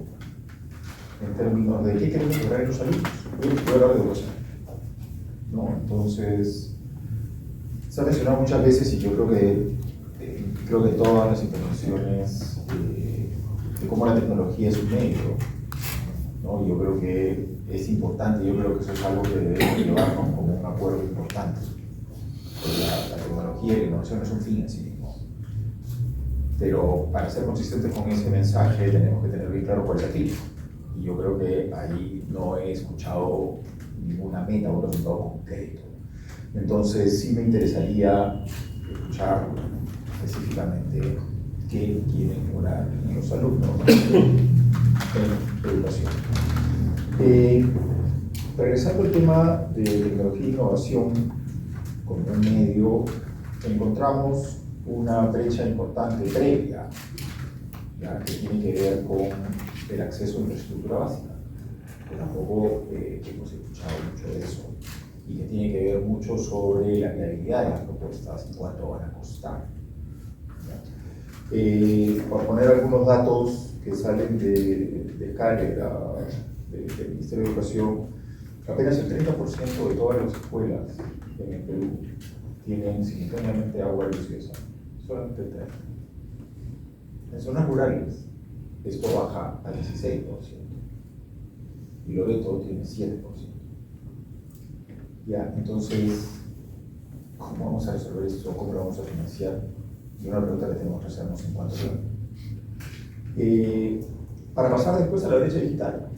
en términos de qué queremos lograr en los alumnos. Voy a hablar de educación, ¿no? Entonces, se ha mencionado muchas veces y yo creo que todas las intervenciones de cómo la tecnología es un medio, ¿no? Yo creo que es importante, yo creo que eso es algo que debemos llevarnos como un acuerdo importante. La tecnología y la innovación no es un fin en sí mismo. Pero para ser consistentes con ese mensaje tenemos que tener bien claro cuál es el fin. Y yo creo que ahí no he escuchado ninguna meta o resultado concreto. Entonces sí me interesaría escuchar específicamente qué quieren lograr los alumnos en educación. Regresando al tema de tecnología e innovación como un medio, encontramos una brecha importante previa ¿ya? Que tiene que ver con el acceso a infraestructura básica, que tampoco hemos escuchado mucho de eso, y que tiene que ver mucho sobre la viabilidad de las propuestas y cuánto van a costar. Por poner algunos datos que salen de CARE, del Ministerio de Educación, apenas el 30% de todas las escuelas en el Perú tienen simultáneamente agua gaseosa, solamente el 30%. En zonas rurales, esto baja al 16%, y Loreto tiene 7%. Ya, entonces, ¿cómo vamos a resolver esto? ¿Cómo lo vamos a financiar? Y una pregunta que tenemos que hacernos en cuanto a para pasar después a la brecha digital,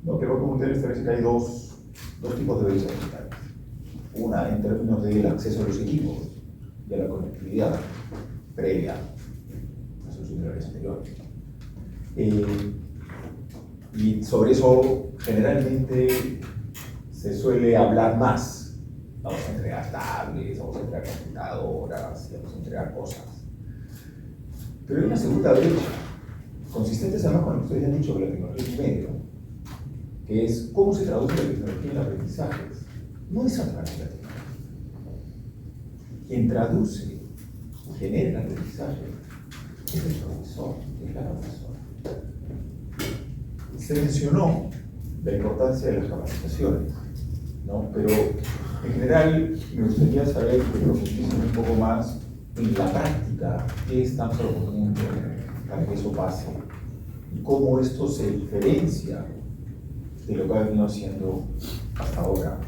¿no? Que el Banco Mundial establece que hay dos tipos de brechas digitales. Una en términos del acceso a los equipos y a la conectividad previa a la solución de la brecha anterior. Y sobre eso generalmente se suele hablar más. Vamos a entregar tablets, vamos a entregar computadoras, vamos a entregar cosas. Pero hay una segunda brecha, consistente además con lo que ustedes han dicho de la tecnología y medio, que es cómo se traduce la tecnología en aprendizajes. No es a través de la tecnología. Quien traduce y genera el aprendizaje es el profesor, es la profesora. Se mencionó la importancia de las capacitaciones, ¿no? Pero en general me gustaría saber que profundicen un poco más en la práctica qué están proponiendo para que eso pase y cómo esto se diferencia de lo que ha venido haciendo hasta ahora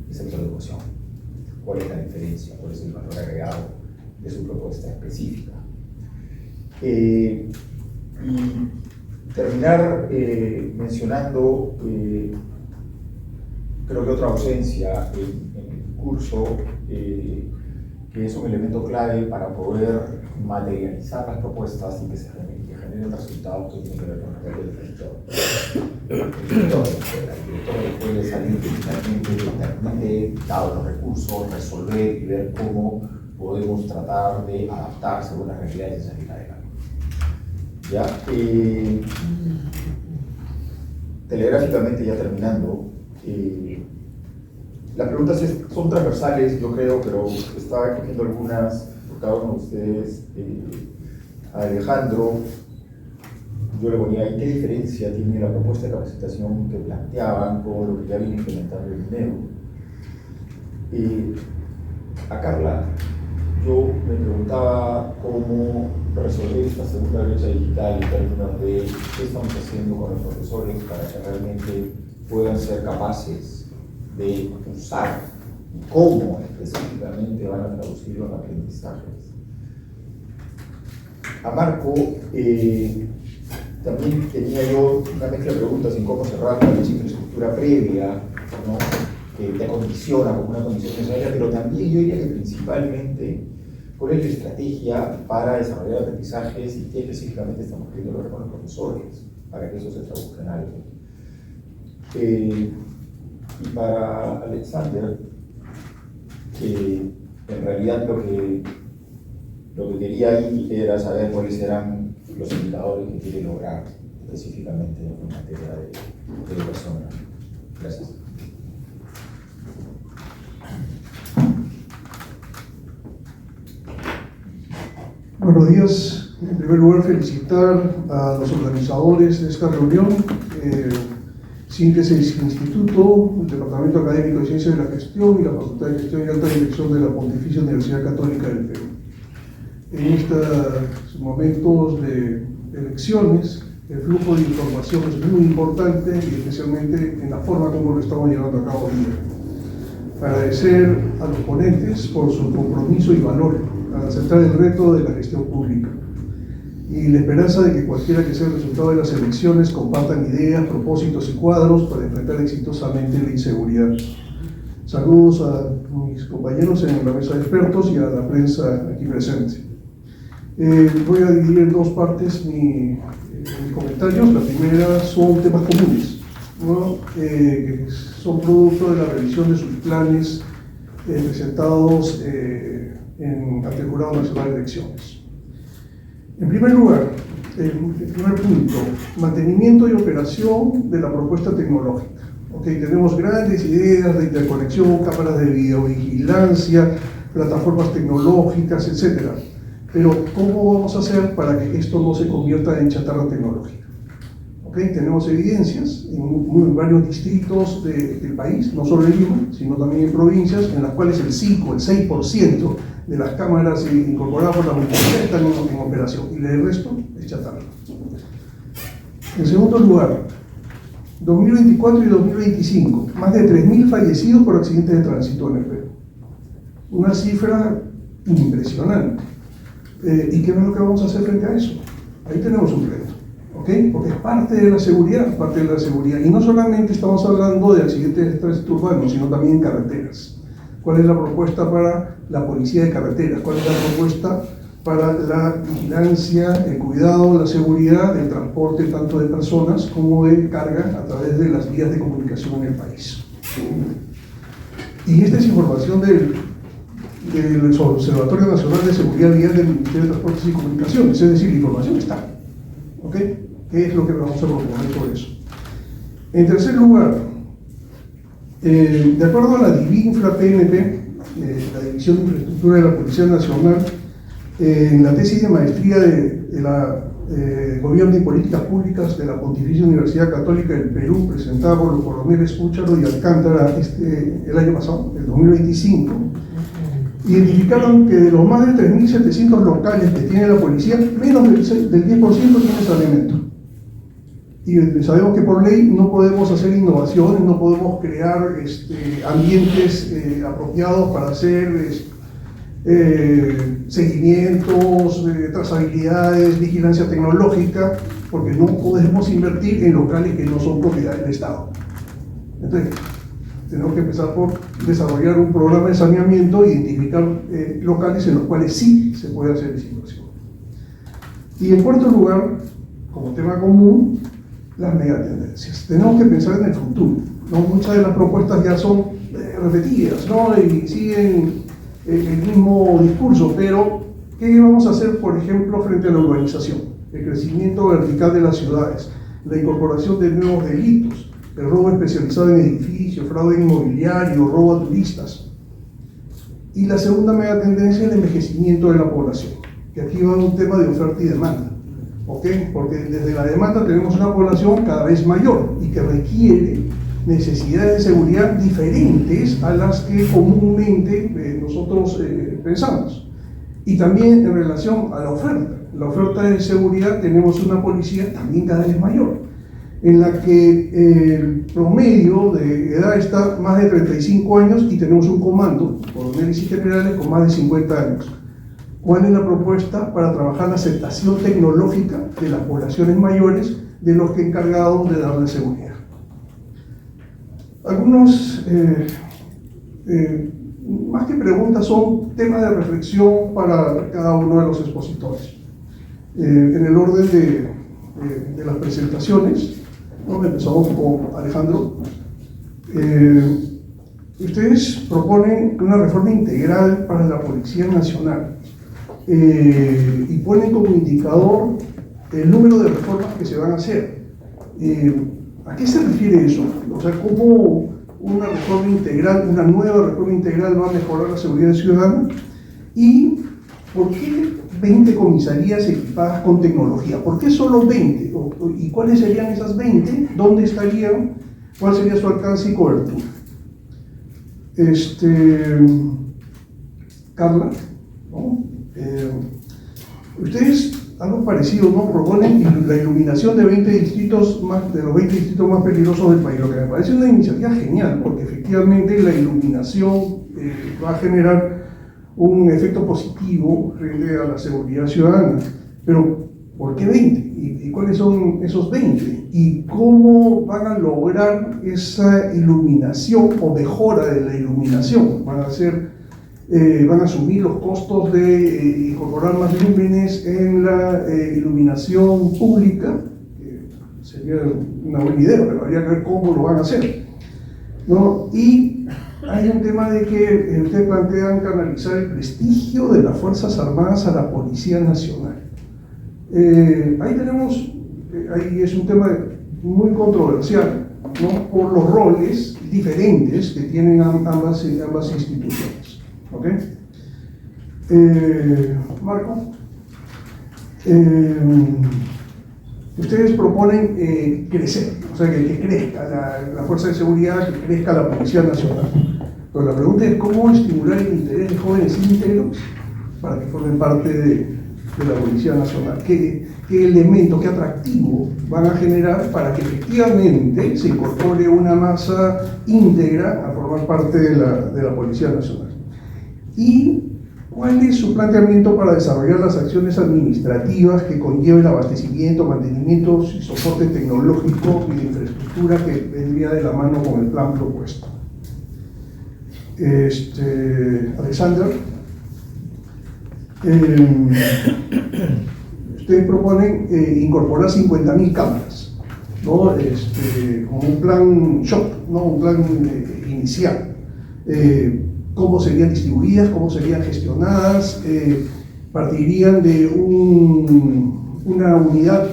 el sector de educación. ¿Cuál es la diferencia? ¿Cuál es el valor agregado de su propuesta específica? Y terminar mencionando creo que otra ausencia en el curso, que es un elemento clave para poder materializar las propuestas y que se generen resultados que tienen que ver con el papel del director. El director de la escuela es alguien que finalmente permite, dados los recursos, resolver y ver cómo podemos tratar de adaptar según las realidades y salir adelante. ¿Ya? Telegráficamente, ya terminando, las preguntas son transversales, yo creo, pero estaba cogiendo algunas por cada uno de ustedes. A Alejandro, yo le ponía ahí qué diferencia tiene la propuesta de capacitación que planteaban con lo que ya viene implementando el INEO. A Carla, yo me preguntaba cómo resolver esta segunda brecha digital en términos de qué estamos haciendo con los profesores para que realmente puedan ser capaces de usar y cómo específicamente van a traducir los aprendizajes. A Marco, también tenía yo una mezcla de preguntas en cómo cerrar la infraestructura previa, ¿no? Que te acondiciona como una condición necesaria, pero también yo diría que principalmente cuál es la estrategia para desarrollar aprendizajes y qué específicamente estamos queriendo lograr con los profesores para que eso se traduzca en algo. Y para Alexander, que en realidad lo que quería ahí era saber cuáles eran los indicadores que quiere lograr específicamente en materia de educación. Gracias. Buenos días. En primer lugar, felicitar a los organizadores de esta reunión. Síntesis Instituto, el Departamento Académico de Ciencias de la Gestión y la Facultad de Gestión y Alta Dirección de la Pontificia Universidad Católica del Perú. En estos momentos de elecciones, el flujo de información es muy importante y especialmente en la forma como lo estamos llevando a cabo hoy día. Agradecer a los ponentes por su compromiso y valor al aceptar el reto de la gestión pública y la esperanza de que cualquiera que sea el resultado de las elecciones compartan ideas, propósitos y cuadros para enfrentar exitosamente la inseguridad. Saludos a mis compañeros en la mesa de expertos y a la prensa aquí presente. Voy a dividir en dos partes mis comentarios. La primera son temas comunes, ¿no? Que son producto de la revisión de sus planes presentados ante el Jurado Nacional de Elecciones. En primer lugar, el primer punto, mantenimiento y operación de la propuesta tecnológica. Okay, tenemos grandes ideas de interconexión, cámaras de videovigilancia, plataformas tecnológicas, etc. Pero, ¿cómo vamos a hacer para que esto no se convierta en chatarra tecnológica? Okay, tenemos evidencias en varios distritos del país, no solo en Lima, sino también en provincias, en las cuales el 5, el 6% de las cámaras incorporadas por la municipalidad están en operación y el resto es chatarra. En segundo lugar, 2024 y 2025, más de 3.000 fallecidos por accidentes de tránsito en el Perú. Una cifra impresionante. ¿Y qué es lo que vamos a hacer frente a eso? Ahí tenemos un reto, ¿ok? Porque es parte de la seguridad, Y no solamente estamos hablando de accidentes de tránsito urbanos, sino también en carreteras. ¿Cuál es la propuesta para la policía de carreteras? ¿Cuál es la propuesta para la vigilancia, el cuidado, la seguridad del transporte tanto de personas como de carga a través de las vías de comunicación en el país? Y esta es información del Observatorio Nacional de Seguridad Vial del Ministerio de Transportes y Comunicaciones, es decir, la información está. ¿Ok? ¿Qué es lo que vamos a proponer sobre eso? En tercer lugar, de acuerdo a la DIVINFRA PNP, la División de Infraestructura de la Policía Nacional, en la tesis de maestría de la Gobierno y Políticas Públicas de la Pontificia Universidad Católica del Perú, presentada por los coroneles Púcharo y Alcántara el año pasado, el 2025, identificaron que de los más de 3.700 locales que tiene la policía, menos del 10% tiene saneamiento. Y sabemos que por ley no podemos hacer innovaciones, no podemos crear ambientes apropiados para hacer seguimientos, trazabilidades, vigilancia tecnológica, porque no podemos invertir en locales que no son propiedad del Estado. Entonces, tenemos que empezar por desarrollar un programa de saneamiento e identificar locales en los cuales sí se puede hacer esa inversión. Y en cuarto lugar, como tema común, las megatendencias. Tenemos que pensar en el futuro, ¿no? Muchas de las propuestas ya son repetidas, ¿no? Y siguen el mismo discurso, pero ¿qué vamos a hacer, por ejemplo, frente a la urbanización? El crecimiento vertical de las ciudades, la incorporación de nuevos delitos, el robo especializado en edificios, fraude inmobiliario, robo a turistas. Y la segunda mega tendencia es el envejecimiento de la población, que aquí va un tema de oferta y demanda, ¿ok? Porque desde la demanda tenemos una población cada vez mayor y que requiere necesidades de seguridad diferentes a las que comúnmente nosotros pensamos. Y también en relación a la oferta de seguridad, tenemos una policía también cada vez mayor, en la que el promedio de edad está más de 35 años y tenemos un comando, coroneles y generales, con más de 50 años. ¿Cuál es la propuesta para trabajar la aceptación tecnológica de las poblaciones mayores de los que encargados de darle seguridad? Algunos, más que preguntas, son temas de reflexión para cada uno de los expositores. En el orden de las presentaciones, ¿no? Empezamos con Alejandro. Ustedes proponen una reforma integral para la Policía Nacional y ponen como indicador el número de reformas que se van a hacer. ¿A qué se refiere eso? O sea, ¿cómo una reforma integral, una nueva reforma integral va a mejorar la seguridad ciudadana? ¿Y por qué 20 comisarías equipadas con tecnología? ¿Por qué solo 20? ¿Y cuáles serían esas 20? ¿Dónde estarían? ¿Cuál sería su alcance y cobertura? Carla, ¿no? Ustedes, algo parecido, ¿no? Proponen la iluminación de 20 distritos más, de los 20 distritos más peligrosos del país, lo que me parece una iniciativa genial, porque efectivamente la iluminación va a generar un efecto positivo frente a la seguridad ciudadana. Pero, ¿por qué 20? ¿Y cuáles son esos 20? ¿Y cómo van a lograr esa iluminación o mejora de la iluminación? ¿Van a asumir los costos de incorporar más lúmenes en la iluminación pública? Sería una buena idea, pero habría que ver cómo lo van a hacer, ¿no? Y hay un tema de que ustedes plantean canalizar el prestigio de las Fuerzas Armadas a la Policía Nacional. Ahí tenemos, ahí es un tema muy controversial, ¿no? Por los roles diferentes que tienen ambas instituciones. ¿Ok? Marco, ustedes proponen crecer, o sea, que crezca la Fuerza de Seguridad, que crezca la Policía Nacional. Pero la pregunta es cómo estimular el interés de jóvenes íntegros para que formen parte de la Policía Nacional. ¿Qué elemento, qué atractivo van a generar para que efectivamente se incorpore una masa íntegra a formar parte de la Policía Nacional? ¿Y cuál es su planteamiento para desarrollar las acciones administrativas que conlleven el abastecimiento, mantenimiento y soporte tecnológico y de infraestructura que vendría de la mano con el plan propuesto? Alexander, ustedes proponen incorporar 50.000 cámaras, ¿no? Como un plan shock, ¿no? Un plan inicial. ¿Cómo serían distribuidas? ¿Cómo serían gestionadas? ¿Partirían de una unidad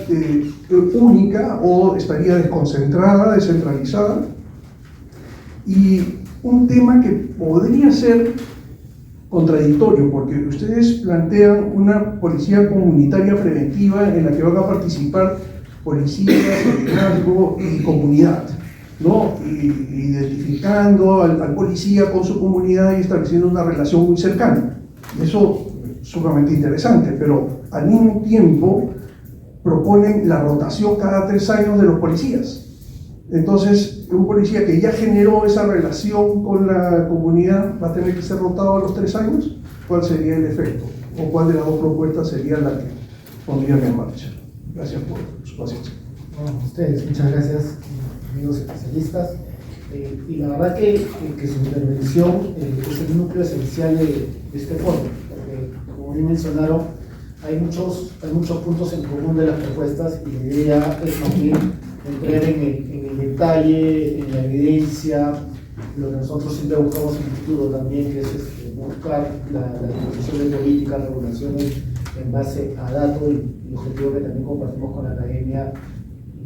única o estaría desconcentrada, descentralizada? Y un tema que podría ser contradictorio, porque ustedes plantean una policía comunitaria preventiva en la que van a participar policías, liderazgo y comunidad, ¿no? Identificando al policía con su comunidad y estableciendo una relación muy cercana. Eso es sumamente interesante, pero al mismo tiempo proponen la rotación cada 3 años de los policías. Entonces, un policía que ya generó esa relación con la comunidad va a tener que ser rotado a los 3 años. ¿Cuál sería el efecto? ¿O cuál de las dos propuestas sería la que pondrían en marcha? Gracias por su paciencia. Bueno, ustedes, muchas gracias, amigos especialistas. Y la verdad que su intervención es el núcleo esencial de este foro, porque, como bien mencionaron, hay muchos puntos en común de las propuestas y la idea es también entrar en el detalle, en la evidencia, lo que nosotros siempre buscamos en el futuro también, que es buscar la disposición de políticas, regulaciones en base a datos y el objetivo que también compartimos con la academia.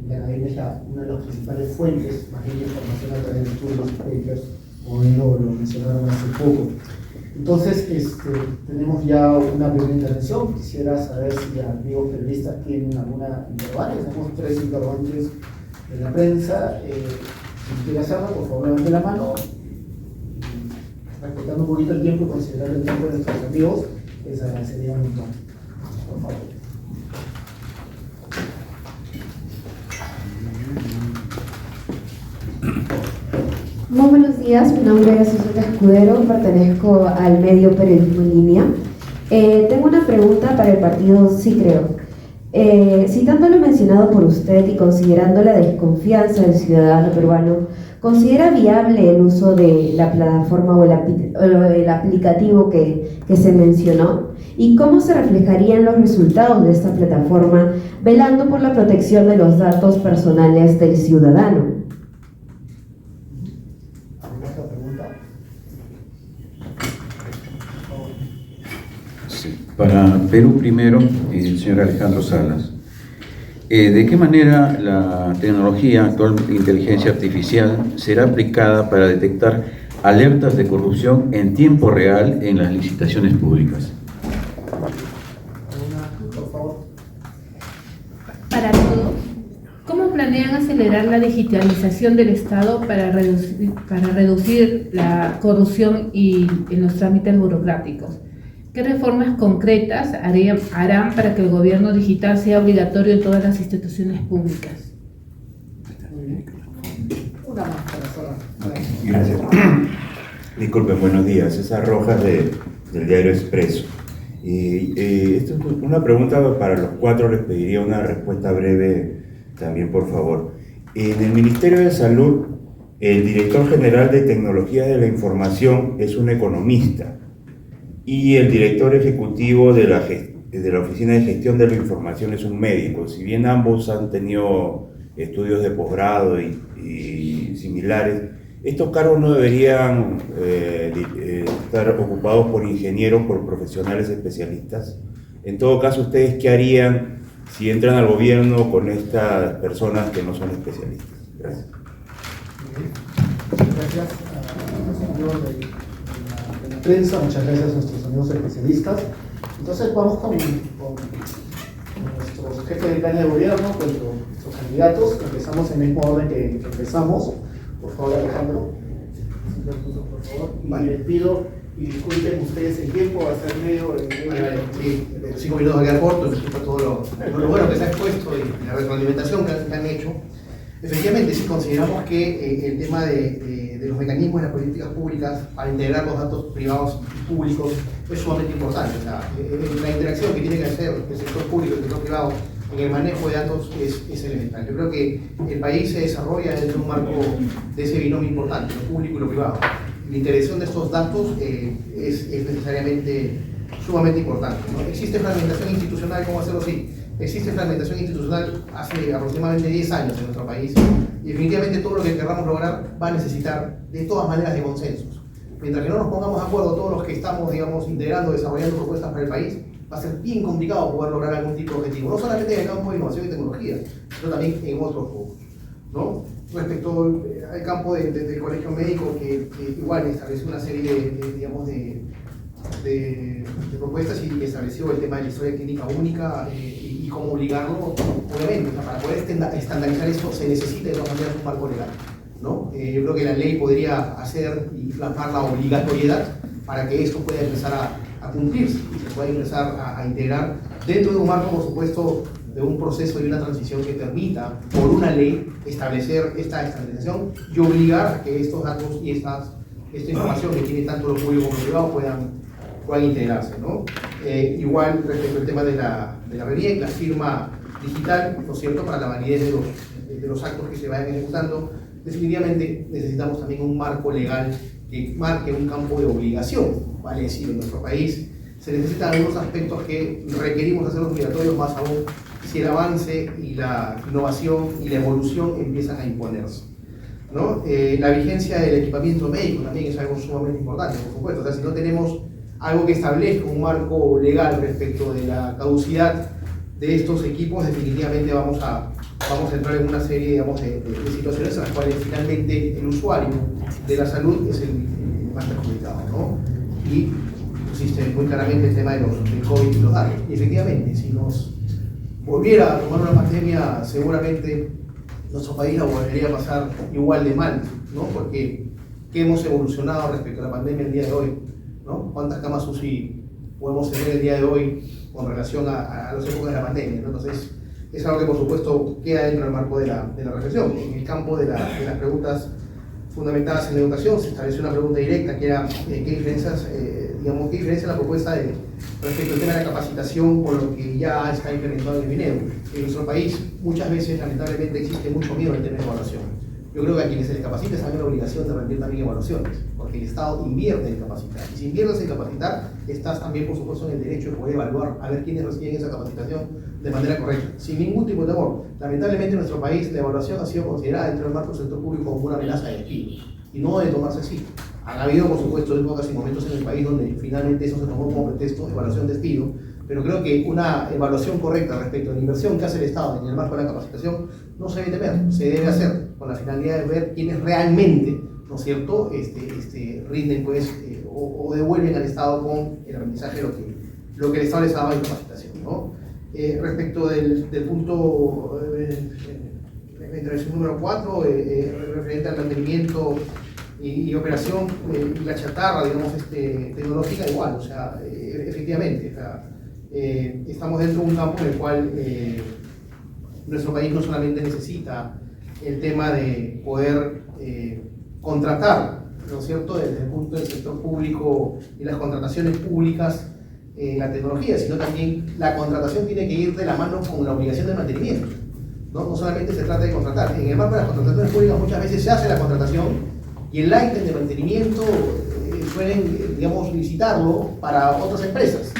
La academia es una de las principales fuentes más bien de información a través de estudios y papers, como lo mencionaron hace poco. Entonces, tenemos ya una primera intervención. Quisiera saber si amigos periodistas tienen alguna interrogante. Tenemos 3 interrogantes de la prensa. Si quiere hacerlo, por favor, levante la mano. Respetando un poquito el tiempo y considerando el tiempo de nuestros amigos, les agradecería un montón. Por favor. Muy buenos días, mi nombre es Susana Escudero, pertenezco al medio Periodismo en Línea. Tengo una pregunta para el partido Sí Creo. Citando lo mencionado por usted y considerando la desconfianza del ciudadano peruano, ¿considera viable el uso de la plataforma o el aplicativo que se mencionó? ¿Y cómo se reflejarían los resultados de esta plataforma, velando por la protección de los datos personales del ciudadano? Para Perú Primero, el señor Alejandro Salas. ¿De qué manera la tecnología actual de inteligencia artificial será aplicada para detectar alertas de corrupción en tiempo real en las licitaciones públicas? Para todos, ¿cómo planean acelerar la digitalización del Estado para reducir la corrupción en los trámites burocráticos? ¿Qué reformas concretas harán para que el gobierno digital sea obligatorio en todas las instituciones públicas? Gracias. Disculpen, buenos días. César Rojas del diario Expreso. Esto es una pregunta para los 4, les pediría una respuesta breve también, por favor. En el Ministerio de Salud, el director general de Tecnología de la Información es un economista y el director ejecutivo de la Oficina de Gestión de la Información es un médico. Si bien ambos han tenido estudios de posgrado y similares, estos cargos no deberían estar ocupados por ingenieros, por profesionales especialistas. En todo caso, ¿ustedes qué harían si entran al gobierno con estas personas que no son especialistas. Gracias. Gracias a los amigos de la prensa, muchas gracias a nuestros amigos especialistas. Entonces vamos con nuestros jefes de plan de gobierno, con nuestros candidatos. Empezamos en el mismo orden que empezamos. Por favor, Alejandro. Por favor. Vale. Y les pido, y disculpen ustedes el tiempo, va a ser medio... Sí, 5 minutos va a quedar corto, respecto a todo lo bueno que se ha expuesto y la retroalimentación que han hecho. Efectivamente, sí consideramos que el tema de los mecanismos de las políticas públicas para integrar los datos privados y públicos es sumamente importante. O sea, la interacción que tiene que hacer el sector público y el sector privado en el manejo de datos es elemental. Yo creo que el país se desarrolla dentro de un marco de ese binomio importante, lo público y lo privado. La integración de estos datos es necesariamente sumamente importante, ¿no? Existe fragmentación institucional, ¿cómo hacerlo así? Existe fragmentación institucional hace aproximadamente 10 años en nuestro país y definitivamente todo lo que queramos lograr va a necesitar de todas maneras de consensos. Mientras que no nos pongamos de acuerdo todos los que estamos, digamos, integrando, desarrollando propuestas para el país, va a ser bien complicado poder lograr algún tipo de objetivo, no solamente en el campo de innovación y tecnología, sino también en otros focos, ¿no? Respecto al campo del colegio médico, que igual estableció una serie de propuestas y estableció el tema de la historia clínica única y cómo obligarlo, obviamente, para poder estandarizar esto se necesita de todas maneras un marco legal, ¿no? Yo creo que la ley podría hacer y plasmar la obligatoriedad para que esto pueda empezar a cumplirse y se pueda empezar a integrar dentro de un marco, por supuesto, de un proceso y una transición que permita, por una ley, establecer esta estandarización y obligar a que estos datos y esta información que tiene tanto lo público como lo privado puedan integrarse, ¿no? Igual respecto al tema de la RENIEC, la firma digital, ¿no es cierto?, para la validez de los actos que se vayan ejecutando, definitivamente necesitamos también un marco legal que marque un campo de obligación, vale decir, en nuestro país se necesitan algunos aspectos que requerimos hacerlos obligatorios, más aún si el avance y la innovación y la evolución empiezan a imponerse, ¿no? La vigencia del equipamiento médico también es algo sumamente importante, por supuesto. O sea, si no tenemos algo que establezca un marco legal respecto de la caducidad de estos equipos, definitivamente vamos a entrar en una serie, digamos, de situaciones en las cuales finalmente el usuario de la salud es el más perjudicado, ¿no? Y existe muy claramente el tema del COVID y los datos. Y efectivamente, si nos volviera a tomar una pandemia, seguramente nuestro país la volvería a pasar igual de mal, ¿no? Porque ¿qué hemos evolucionado respecto a la pandemia el día de hoy? ¿No? ¿Cuántas camas UCI podemos tener el día de hoy con relación a las épocas de la pandemia, ¿no? Entonces, es algo que por supuesto queda dentro del marco de la reflexión. En el campo de las preguntas fundamentadas en la educación se estableció una pregunta directa que era ¿qué diferencia la propuesta respecto al tema de la capacitación con lo que ya está implementado en el MINEDU? En nuestro país muchas veces lamentablemente existe mucho miedo al tema de evaluación. Yo creo que a quienes se les capacita es también la obligación de rendir también evaluaciones, porque el Estado invierte en capacitar. Y si inviertes en capacitar, estás también, por supuesto, en el derecho de poder evaluar a ver quiénes reciben esa capacitación de manera correcta, sin ningún tipo de temor. Lamentablemente en nuestro país la evaluación ha sido considerada dentro del marco del sector público como una amenaza de despido, y no debe tomarse así. Han habido, por supuesto, épocas y momentos en el país donde finalmente eso se tomó como pretexto, evaluación de despido, pero creo que una evaluación correcta respecto a la inversión que hace el Estado en el marco de la capacitación no se debe temer, se debe hacer con la finalidad de ver quiénes realmente, ¿no es cierto?, rinden pues, o devuelven al Estado con el aprendizaje de lo que el Estado les ha dado en capacitación, ¿no? Respecto del punto, la intervención número 4, referente al mantenimiento y operación y la chatarra, digamos, tecnológica, igual, o sea, efectivamente, estamos dentro de un campo en el cual nuestro país no solamente necesita el tema de poder contratar, ¿no es cierto?, desde el punto del sector público y las contrataciones públicas en la tecnología, sino también la contratación tiene que ir de la mano con la obligación de mantenimiento, ¿no? No solamente se trata de contratar, en el marco de las contrataciones públicas muchas veces se hace la contratación y el ítem de mantenimiento suelen, digamos, licitarlo para otras empresas.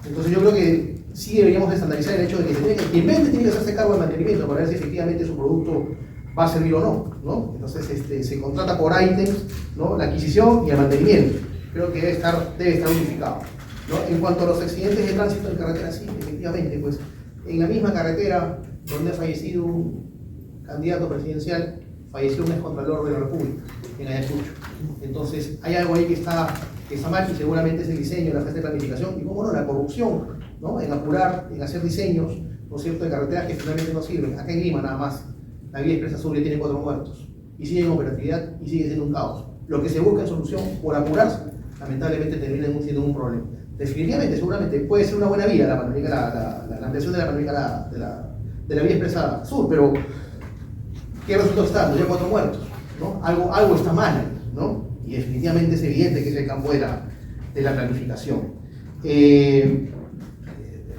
Entonces yo creo que sí deberíamos estandarizar el hecho de que quien vende tiene que hacerse cargo del mantenimiento para ver si efectivamente su producto va a servir o no, ¿no? Entonces se contrata por ítems, ¿no?, la adquisición y el mantenimiento. Creo que debe estar unificado, ¿no? En cuanto a los accidentes de tránsito en carretera, sí, efectivamente, pues en la misma carretera donde ha fallecido un candidato presidencial, falleció un excontralor de la República, en Ayacucho. Entonces, hay algo ahí que está mal, y seguramente es el diseño, la fase de planificación, y cómo no, la corrupción, ¿no? En apurar, en hacer diseños, ¿no es cierto?, de carreteras que finalmente no sirven. Acá en Lima, nada más, la vía expresa sur ya tiene 4 muertos, y sigue en operatividad, y sigue siendo un caos. Lo que se busca en solución, por apurarse, lamentablemente termina siendo un problema. Definitivamente, seguramente, puede ser una buena vía la ampliación de la panorámica de la vía expresa sur, pero ¿qué resultado está dando? Ya 4 muertos, ¿no? Algo está mal, ¿no? Y definitivamente es evidente que es el campo de la planificación.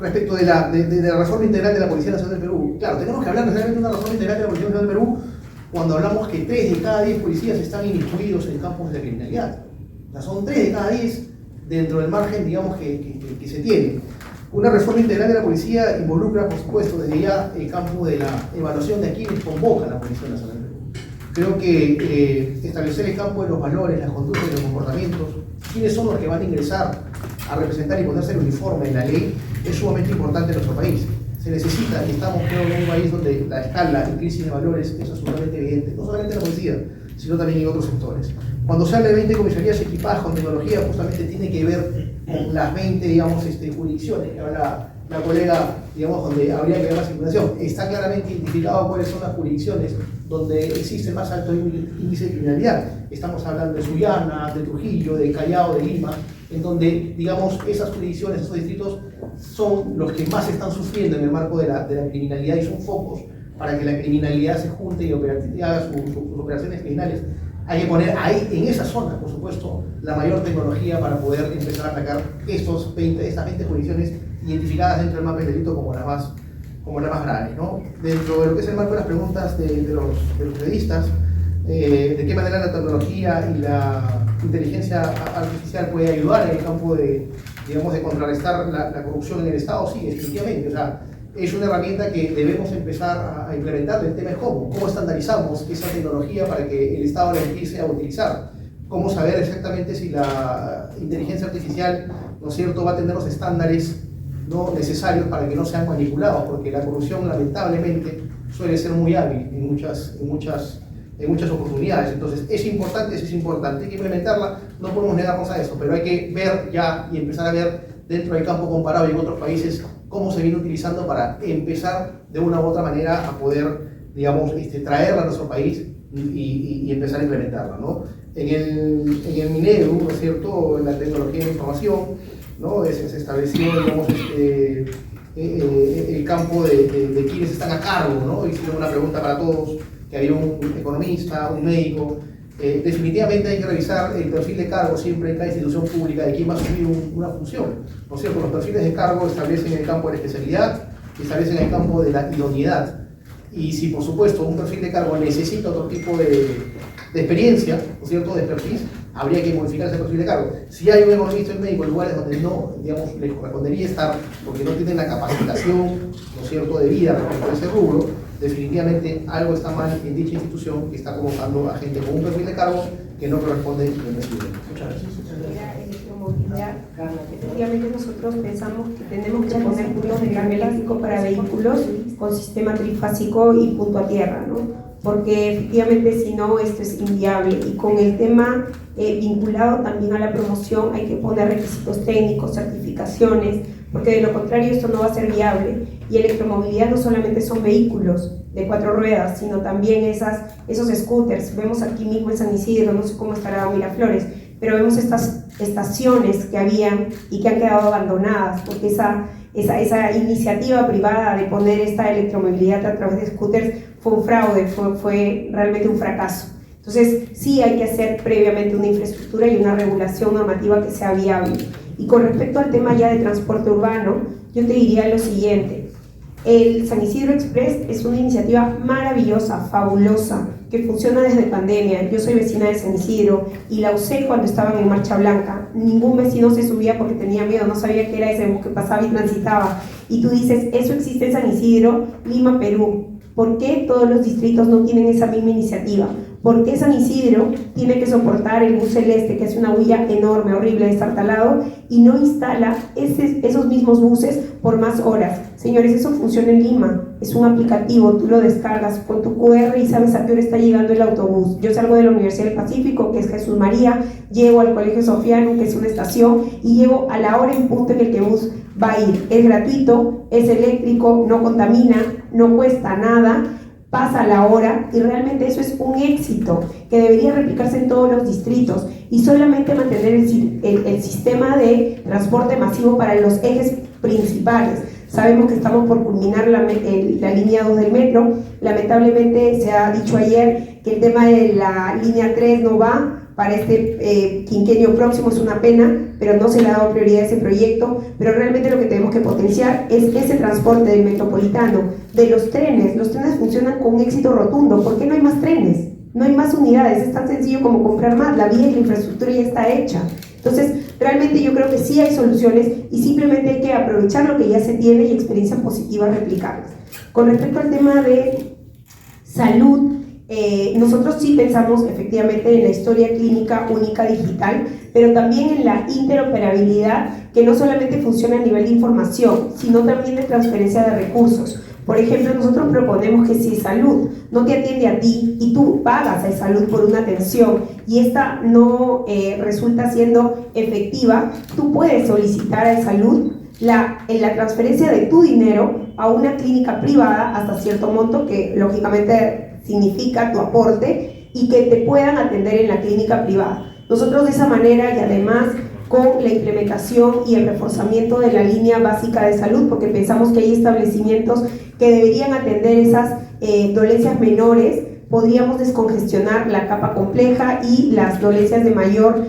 Respecto de la reforma integral de la Policía Nacional del Perú, claro, tenemos que hablar necesariamente de una reforma integral de la Policía Nacional del Perú cuando hablamos que 3 de cada 10 policías están incluidos en campos de la criminalidad. O sea, son 3 de cada 10 dentro del margen, digamos, que se tiene. Una reforma integral de la policía involucra, por supuesto, desde ya el campo de la evaluación de a quienes convoca la Policía Nacional del Perú. Creo que establecer el campo de los valores, las conductas y los comportamientos, quiénes son los que van a ingresar a representar y ponerse el uniforme en la ley, es sumamente importante en nuestro país. Se necesita, y estamos, creo, en un país donde la escala y crisis de valores es absolutamente evidente, no solamente en la policía, sino también en otros sectores. Cuando se habla de 20 comisarías equipadas con tecnología, justamente tiene que ver con las 20, digamos, jurisdicciones que habla la colega, digamos, donde habría que ver la circulación. Está claramente identificado cuáles son las jurisdicciones donde existe más alto índice de criminalidad. Estamos hablando de Sullana, de Trujillo, de Callao, de Lima, en donde, digamos, esas jurisdicciones, esos distritos, son los que más están sufriendo en el marco de la criminalidad, y son focos para que la criminalidad se junte y haga sus operaciones criminales. Hay que poner ahí, en esa zona, por supuesto, la mayor tecnología para poder empezar a atacar estas 20 jurisdicciones identificadas dentro del mapa del delito como las más graves, ¿no? Dentro de lo que es el marco de las preguntas de los periodistas, de qué manera la tecnología y la inteligencia artificial puede ayudar en el campo de contrarrestar la corrupción en el Estado. Sí, definitivamente. O sea, es una herramienta que debemos empezar a implementar. El tema es cómo estandarizamos esa tecnología para que el Estado la empiece a utilizar. Cómo saber exactamente si la inteligencia artificial, ¿no es cierto?, va a tener los estándares, ¿no?, necesarios para que no sean manipulados, porque la corrupción, lamentablemente, suele ser muy hábil en muchas oportunidades. Entonces, es importante, hay que implementarla, no podemos negarnos a eso, pero hay que ver ya y empezar a ver dentro del campo comparado y en otros países cómo se viene utilizando para empezar de una u otra manera a poder, digamos, traerla a nuestro país y empezar a implementarla, ¿no? En el minero, ¿no es cierto?, en la tecnología de información, ¿no?, se estableció, digamos, el campo de quienes están a cargo, ¿no? Hicieron una pregunta para todos, que había un economista, un médico. Definitivamente hay que revisar el perfil de cargo siempre en cada institución pública de quién va a asumir una función, ¿no es cierto? Los perfiles de cargo establecen el campo de la especialidad, establecen el campo de la idoneidad. Y si, por supuesto, un perfil de cargo necesita otro tipo de experiencia, ¿no es cierto?, de expertise, habría que modificar ese perfil de cargo. Si hay un economista y un médico en lugares donde no, digamos, les correspondería estar porque no tienen la capacitación, ¿no es cierto?, de vida respecto a ese rubro, definitivamente algo está mal en dicha institución que está convocando a gente con un perfil de cargo que no corresponde y no sirve. Muchas gracias. Efectivamente, nosotros pensamos que tenemos que poner puntos de carga eléctrico para vehículos con sistema trifásico y punto a tierra, ¿no? Porque efectivamente, si no, esto es inviable. Y con el tema vinculado también a la promoción, hay que poner requisitos técnicos, certificaciones, porque de lo contrario esto no va a ser viable. Y electromovilidad no solamente son vehículos de 4 ruedas, sino también esos scooters. Vemos aquí mismo en San Isidro, no sé cómo estará Miraflores, pero vemos estas estaciones que habían y que han quedado abandonadas, porque esa iniciativa privada de poner esta electromovilidad a través de scooters fue un fraude, fue realmente un fracaso. Entonces, sí hay que hacer previamente una infraestructura y una regulación normativa que sea viable. Y con respecto al tema ya de transporte urbano, yo te diría lo siguiente. El San Isidro Express es una iniciativa maravillosa, fabulosa, que funciona desde pandemia. Yo soy vecina de San Isidro y la usé cuando estaban en Marcha Blanca. Ningún vecino se subía porque tenía miedo, no sabía qué era ese que pasaba y transitaba. Y tú dices, eso existe en San Isidro, Lima, Perú. ¿Por qué todos los distritos no tienen esa misma iniciativa? ¿Por qué San Isidro tiene que soportar el bus celeste, que es una huella enorme, horrible, destartalado, y no instala esos mismos buses por más horas? Señores, eso funciona en Lima, es un aplicativo, tú lo descargas con tu QR y sabes a qué hora está llegando el autobús. Yo salgo de la Universidad del Pacífico, que es Jesús María, llego al Colegio Sofiano, que es una estación, y llego a la hora en punto en el que el bus va a ir. Es gratuito, es eléctrico, no contamina, no cuesta nada, pasa la hora, y realmente eso es un éxito que debería replicarse en todos los distritos, y solamente mantener el sistema de transporte masivo para los ejes principales. Sabemos que estamos por culminar la línea 2 del metro. Lamentablemente se ha dicho ayer que el tema de la línea 3 no va para este quinquenio próximo, es una pena, pero no se le ha dado prioridad a ese proyecto. Pero realmente lo que tenemos que potenciar es ese transporte del metropolitano, de los trenes. Los trenes funcionan con un éxito rotundo. ¿Por qué no hay más trenes? No hay más unidades, es tan sencillo como comprar más, la vía y la infraestructura ya está hecha. Entonces, realmente yo creo que sí hay soluciones y simplemente hay que aprovechar lo que ya se tiene y experiencias positivas replicarlas. Con respecto al tema de salud, nosotros sí pensamos efectivamente en la historia clínica única digital, pero también en la interoperabilidad, que no solamente funciona a nivel de información, sino también de transferencia de recursos. Por ejemplo, nosotros proponemos que si salud no te atiende a ti y tú pagas a salud por una atención y esta no resulta siendo efectiva, tú puedes solicitar a salud la transferencia de tu dinero a una clínica privada hasta cierto monto, que lógicamente significa tu aporte, y que te puedan atender en la clínica privada. Nosotros de esa manera, y además con la implementación y el reforzamiento de la línea básica de salud, porque pensamos que hay establecimientos que deberían atender esas dolencias menores, podríamos descongestionar la capa compleja y las dolencias de mayor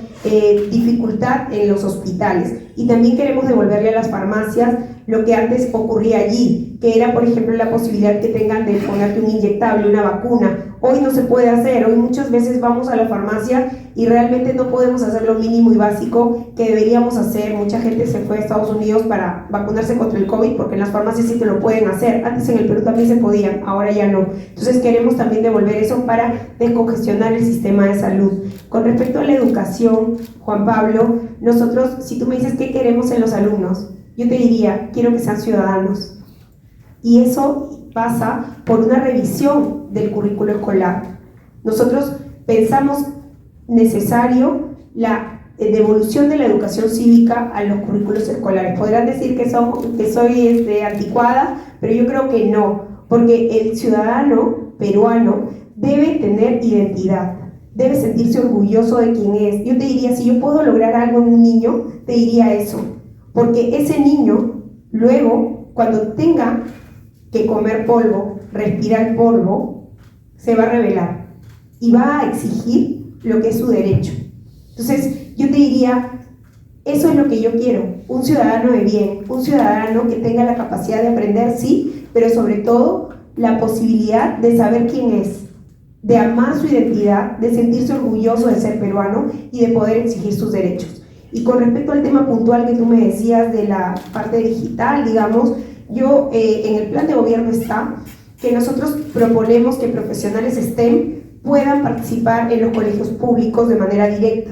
dificultad en los hospitales. Y también queremos devolverle a las farmacias lo que antes ocurría allí, que era, por ejemplo, la posibilidad que tengan de ponerte un inyectable, una vacuna. Hoy no se puede hacer, hoy muchas veces vamos a la farmacia y realmente no podemos hacer lo mínimo y básico que deberíamos hacer. Mucha gente se fue a Estados Unidos para vacunarse contra el COVID porque en las farmacias sí te lo pueden hacer. Antes en el Perú también se podían, ahora ya no. Entonces queremos también devolver eso para descongestionar el sistema de salud. Con respecto a la educación, Juan Pablo, nosotros, si tú me dices qué queremos en los alumnos, yo te diría, quiero que sean ciudadanos. Y eso pasa por una revisión del currículo escolar. Nosotros pensamos necesario la devolución de la educación cívica a los currículos escolares. Podrán decir que soy anticuada, pero yo creo que no, porque el ciudadano peruano debe tener identidad, debe sentirse orgulloso de quién es. Yo te diría, si yo puedo lograr algo en un niño, te diría eso, porque ese niño luego, cuando tenga que comer polvo, respirar polvo, se va a rebelar y va a exigir lo que es su derecho. Entonces, yo te diría, eso es lo que yo quiero, un ciudadano de bien, un ciudadano que tenga la capacidad de aprender, sí, pero sobre todo la posibilidad de saber quién es, de amar su identidad, de sentirse orgulloso de ser peruano y de poder exigir sus derechos. Y con respecto al tema puntual que tú me decías de la parte digital, digamos, yo en el plan de gobierno está que nosotros proponemos que profesionales STEM puedan participar en los colegios públicos de manera directa.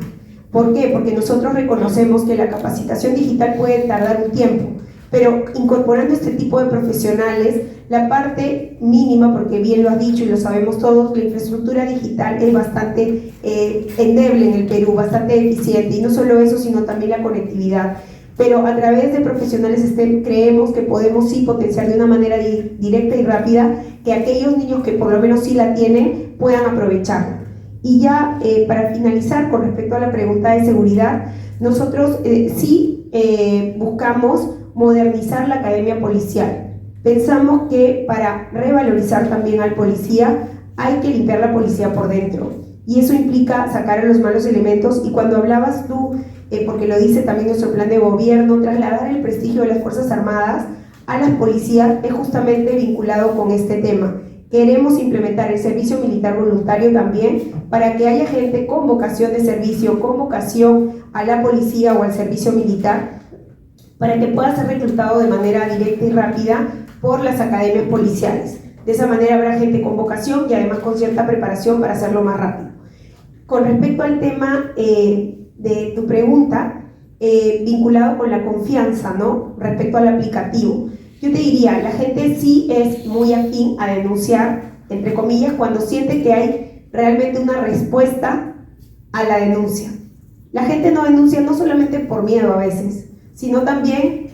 ¿Por qué? Porque nosotros reconocemos que la capacitación digital puede tardar un tiempo, pero incorporando este tipo de profesionales, la parte mínima, porque bien lo has dicho y lo sabemos todos, la infraestructura digital es bastante endeble en el Perú, bastante eficiente, y no solo eso, sino también la conectividad. Pero a través de profesionales STEM creemos que podemos sí potenciar de una manera directa y rápida que aquellos niños que por lo menos sí la tienen puedan aprovecharla. Y ya para finalizar, con respecto a la pregunta de seguridad, nosotros sí buscamos modernizar la academia policial. Pensamos que para revalorizar también al policía hay que limpiar la policía por dentro, y eso implica sacar a los malos elementos. Y cuando hablabas tú, porque lo dice también nuestro plan de gobierno, trasladar el prestigio de las Fuerzas Armadas a las policías es justamente vinculado con este tema. Queremos implementar el servicio militar voluntario también para que haya gente con vocación de servicio, con vocación a la policía o al servicio militar, para que pueda ser reclutado de manera directa y rápida por las academias policiales. De esa manera habrá gente con vocación y además con cierta preparación para hacerlo más rápido. Con respecto al tema de tu pregunta, vinculado con la confianza, ¿no? Respecto al aplicativo, yo te diría, la gente sí es muy afín a denunciar, entre comillas, cuando siente que hay realmente una respuesta a la denuncia. La gente no denuncia no solamente por miedo a veces, sino también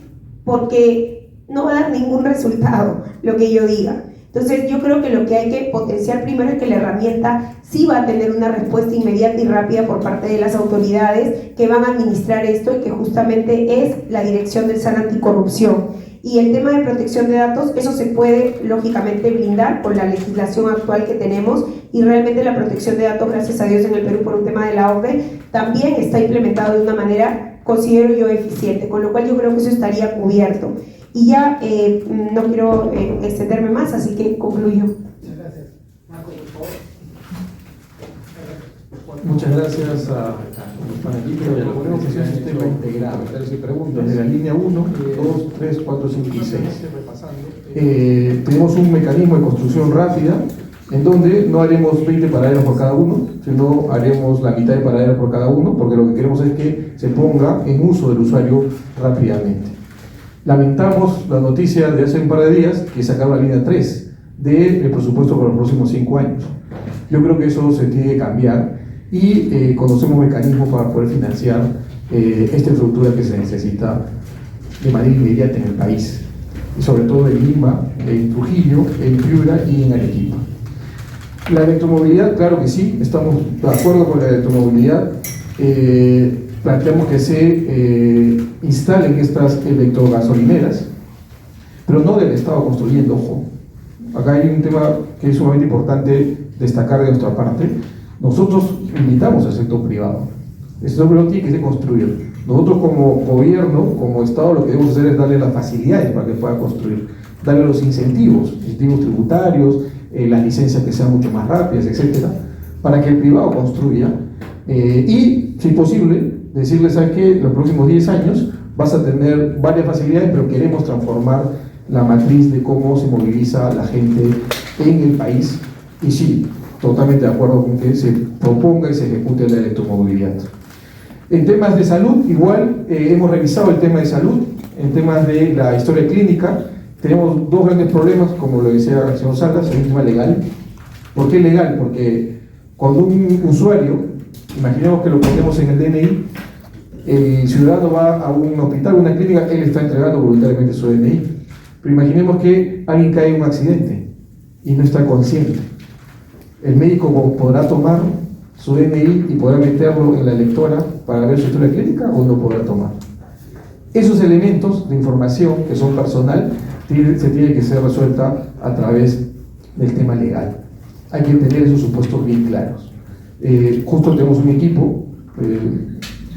porque no va a dar ningún resultado lo que yo diga. Entonces yo creo que lo que hay que potenciar primero es que la herramienta sí va a tener una respuesta inmediata y rápida por parte de las autoridades que van a administrar esto y que justamente es la Dirección del SAN Anticorrupción. Y el tema de protección de datos, eso se puede lógicamente blindar con la legislación actual que tenemos, y realmente la protección de datos, gracias a Dios en el Perú por un tema de la OCDE, también está implementado de una manera, considero yo, eficiente, con lo cual yo creo que eso estaría cubierto. Y ya no quiero extenderme más, así que concluyo. Muchas gracias. Marco, por favor. Muchas gracias a los panelistas. Lo que ponemos es un sistema integrado. Se pregunta desde la línea 1, 2, 3, 4, 5 y 6. Tenemos un mecanismo de construcción rápida en donde no haremos 20 paraderos por cada uno, sino haremos la mitad de paraderos por cada uno, porque lo que queremos es que se ponga en uso del usuario rápidamente. Lamentamos la noticia de hace un par de días que sacaron la línea 3 del presupuesto para los próximos 5 años. Yo creo que eso se tiene que cambiar y conocemos mecanismos para poder financiar esta infraestructura que se necesita de manera inmediata en el país, y sobre todo en Lima, en Trujillo, en Piura y en Arequipa. La electromovilidad, claro que sí, estamos de acuerdo con la electromovilidad. Planteamos que se instalen estas electrogasolineras, pero no del Estado construyendo, ojo. Acá hay un tema que es sumamente importante destacar de nuestra parte. Nosotros invitamos al sector privado. El sector privado tiene que ser construido. Nosotros como gobierno, como Estado, lo que debemos hacer es darle las facilidades para que pueda construir, darle los incentivos tributarios, las licencias que sean mucho más rápidas, etcétera, para que el privado construya y, si posible, decirles, ¿sabes qué? Los próximos 10 años vas a tener varias facilidades, pero queremos transformar la matriz de cómo se moviliza la gente en el país. Y sí, totalmente de acuerdo con que se proponga y se ejecute la electromovilidad. En temas de salud, igual hemos revisado el tema de salud. En temas de la historia clínica, tenemos dos grandes problemas, como lo decía el señor Salas, el tema legal. ¿Por qué legal? Porque cuando un usuario, imaginemos que lo ponemos en el DNI, el ciudadano va a un hospital, una clínica, él está entregando voluntariamente su DNI. Pero imaginemos que alguien cae en un accidente y no está consciente. El médico podrá tomar su DNI y podrá meterlo en la lectora para ver su historia clínica, o no podrá tomar. Esos elementos de información que son personal se tiene que ser resuelta a través del tema legal. Hay que tener esos supuestos bien claros. Justo tenemos un equipo,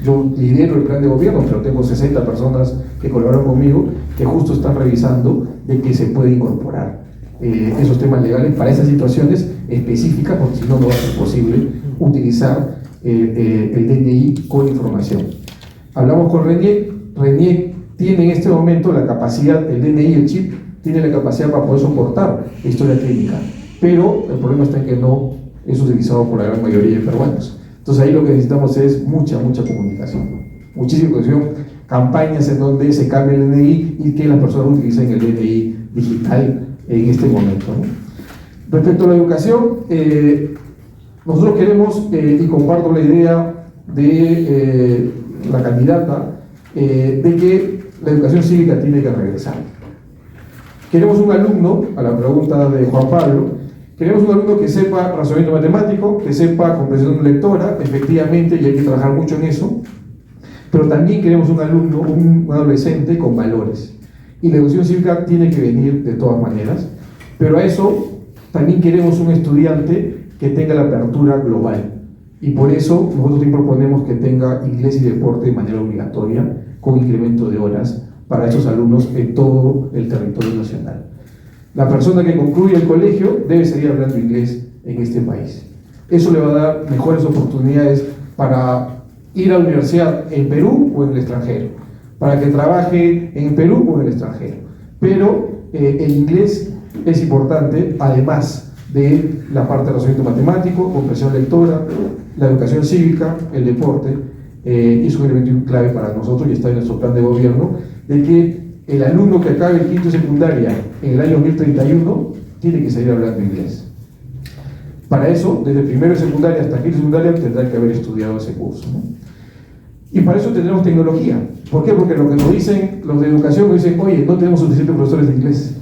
yo lidero el plan de gobierno, pero tengo 60 personas que colaboran conmigo, que justo están revisando de que se puede incorporar esos temas legales para esas situaciones específicas, porque si no, no va a ser posible utilizar el DNI con información. Hablamos con RENIEC. RENIEC tiene en este momento la capacidad, el DNI, el chip, tiene la capacidad para poder soportar la historia clínica, pero el problema está en que no es utilizado por la gran mayoría de peruanos. Entonces ahí lo que necesitamos es mucha comunicación, muchísima comunicación, campañas en donde se cambie el DNI y que las personas utilicen el DNI digital en este momento, ¿no? Respecto a la educación, nosotros queremos, y comparto la idea de la candidata, de que la educación cívica tiene que regresar. Queremos un alumno, a la pregunta de Juan Pablo, queremos un alumno que sepa razonamiento matemático, que sepa comprensión lectora, efectivamente, y hay que trabajar mucho en eso, pero también queremos un alumno, un adolescente con valores. Y la educación cívica tiene que venir de todas maneras, pero a eso también queremos un estudiante que tenga la apertura global. Y por eso nosotros también proponemos que tenga inglés y deporte de manera obligatoria, con incremento de horas para esos alumnos en todo el territorio nacional. La persona que concluye el colegio debe seguir hablando inglés en este país. Eso le va a dar mejores oportunidades para ir a la universidad en Perú o en el extranjero, para que trabaje en Perú o en el extranjero. Pero el inglés es importante, además de la parte de razonamiento matemático, comprensión lectora, la educación cívica, el deporte, y es un elemento clave para nosotros y está en nuestro plan de gobierno, de que el alumno que acabe el quinto de secundaria en el año 2031 tiene que salir hablando inglés. Para eso, desde primero de secundaria hasta quinto de secundaria tendrá que haber estudiado ese curso, ¿no? Y para eso tendremos tecnología. ¿Por qué? Porque lo que nos dicen los de educación, nos dicen, oye, no tenemos suficientes profesores de inglés,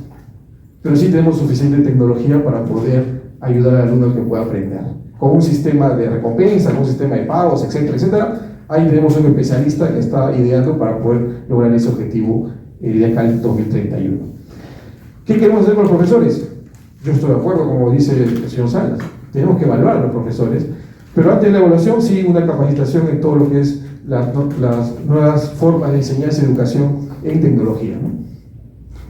pero sí tenemos suficiente tecnología para poder ayudar al alumno que pueda aprender. Con un sistema de recompensa, con un sistema de pagos, etcétera, etcétera. Ahí tenemos un especialista que está ideando para poder lograr ese objetivo de acá al 2031. ¿Qué queremos hacer con los profesores? Yo estoy de acuerdo, como dice el señor Salas, tenemos que evaluar a los profesores, pero antes de la evaluación sí una capacitación en todo lo que es las nuevas formas de enseñanza y educación en tecnología, ¿no?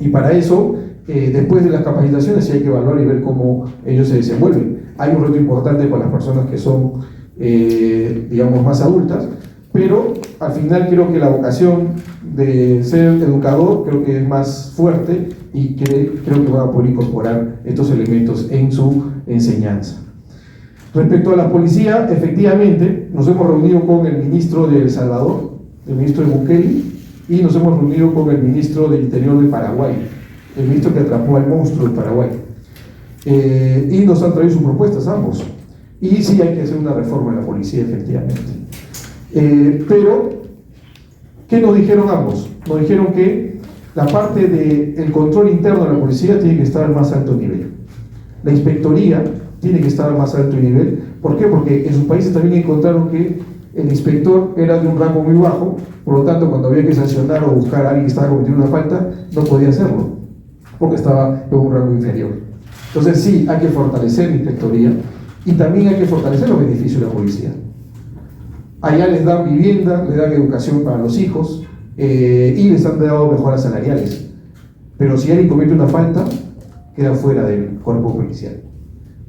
Y para eso, después de las capacitaciones sí hay que evaluar y ver cómo ellos se desenvuelven. Hay un reto importante para las personas que son, digamos, más adultas, pero al final creo que la vocación de ser educador creo que es más fuerte y creo que van a poder incorporar estos elementos en su enseñanza. Respecto a la policía, efectivamente, nos hemos reunido con el ministro de El Salvador, el ministro de Bukele, y nos hemos reunido con el ministro del Interior de Paraguay, el ministro que atrapó al monstruo de Paraguay. Y nos han traído sus propuestas ambos. Y sí hay que hacer una reforma en la policía, efectivamente. Pero, ¿qué nos dijeron ambos? Nos dijeron que la parte del control interno de la policía tiene que estar al más alto nivel. La inspectoría tiene que estar al más alto nivel. ¿Por qué? Porque en sus países también encontraron que el inspector era de un rango muy bajo, por lo tanto cuando había que sancionar o buscar a alguien que estaba cometiendo una falta, no podía hacerlo, porque estaba en un rango inferior. Entonces sí, hay que fortalecer la inspectoría y también hay que fortalecer los beneficios de la policía. Allá les dan vivienda, les dan educación para los hijos y les han dado mejoras salariales. Pero si alguien comete una falta, queda fuera del cuerpo policial.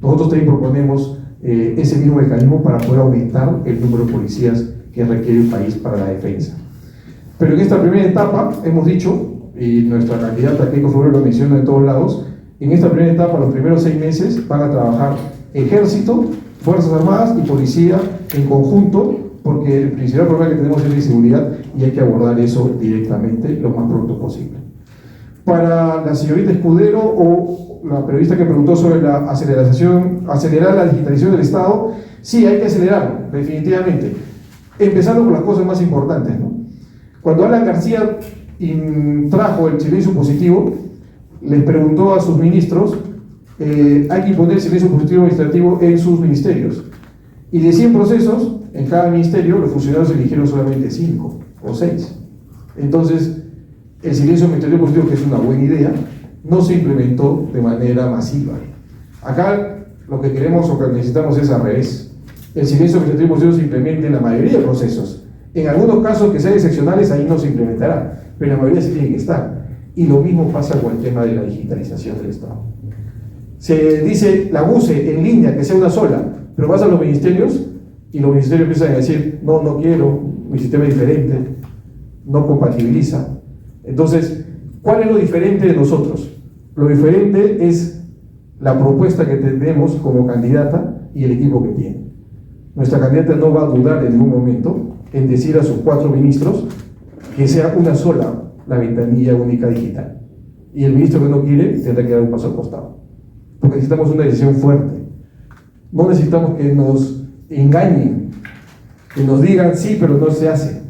Nosotros también proponemos ese mismo mecanismo para poder aumentar el número de policías que requiere el país para la defensa. Pero en esta primera etapa hemos dicho, y nuestra candidata Keiko Figueroa lo menciona en todos lados, en esta primera etapa, los primeros 6 meses, van a trabajar Ejército, Fuerzas Armadas y Policía en conjunto, porque el principal problema que tenemos es la inseguridad y hay que abordar eso directamente lo más pronto posible. Para la señorita Escudero o la periodista que preguntó sobre la acelerar la digitalización del Estado, sí, hay que acelerarlo, definitivamente. Empezando por las cosas más importantes, ¿no? Cuando Alan García trajo el silencio positivo, les preguntó a sus ministros, hay que imponer silencio positivo administrativo en sus ministerios. Y de 100 procesos, en cada ministerio, los funcionarios eligieron solamente 5 o 6. Entonces, el silencio administrativo positivo, que es una buena idea, no se implementó de manera masiva. Acá lo que queremos o que necesitamos es al revés. El silencio administrativo positivo se implementa en la mayoría de procesos. En algunos casos que sean excepcionales, ahí no se implementará, pero en la mayoría sí tiene que estar. Y lo mismo pasa con el tema de la digitalización del Estado. Se dice la UCE en línea, que sea una sola, pero vas a los ministerios y los ministerios empiezan a decir, no, no quiero, mi sistema es diferente, no compatibiliza. Entonces, ¿cuál es lo diferente de nosotros? Lo diferente es la propuesta que tenemos como candidata y el equipo que tiene. Nuestra candidata no va a dudar en ningún momento en decir a sus 4 ministros que sea una sola la ventanilla única digital. Y el ministro que no quiere tendrá que dar un paso al costado. Porque necesitamos una decisión fuerte. No necesitamos que nos engañen, que nos digan sí, pero no se hace.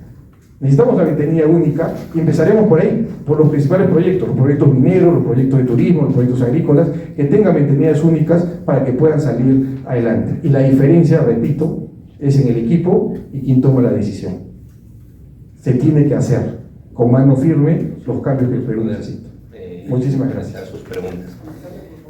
Necesitamos la ventanilla única y empezaremos por ahí, por los principales proyectos, los proyectos mineros, los proyectos de turismo, los proyectos agrícolas, que tengan ventanillas únicas para que puedan salir adelante. Y la diferencia, repito, es en el equipo y quien toma la decisión. Se tiene que hacer con mano firme los cambios que el Perú necesita. Muchísimas gracias. A sus preguntas.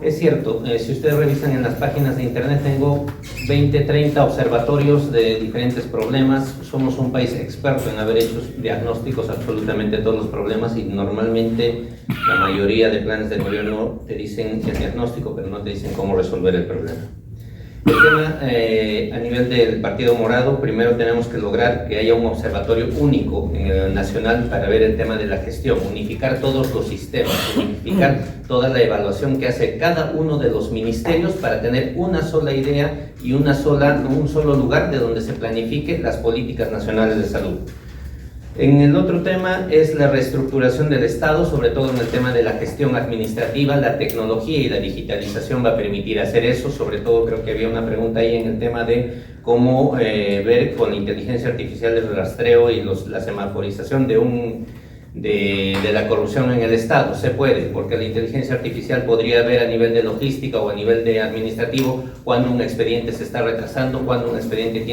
Es cierto, si ustedes revisan en las páginas de internet, tengo 20, 30 observatorios de diferentes problemas. Somos un país experto en haber hecho diagnósticos absolutamente de todos los problemas y normalmente la mayoría de planes del gobierno te dicen el diagnóstico, pero no te dicen cómo resolver el problema. El tema a nivel del Partido Morado, primero tenemos que lograr que haya un observatorio único nacional para ver el tema de la gestión, unificar todos los sistemas, unificar toda la evaluación que hace cada uno de los ministerios para tener una sola idea y un solo lugar de donde se planifique las políticas nacionales de salud. En el otro tema es la reestructuración del Estado, sobre todo en el tema de la gestión administrativa. La tecnología y la digitalización va a permitir hacer eso. Sobre todo creo que había una pregunta ahí en el tema de cómo ver con inteligencia artificial el rastreo y la semaforización de la corrupción en el Estado. Se puede, porque la inteligencia artificial podría ver a nivel de logística o a nivel de administrativo cuando un expediente se está retrasando, cuando un expediente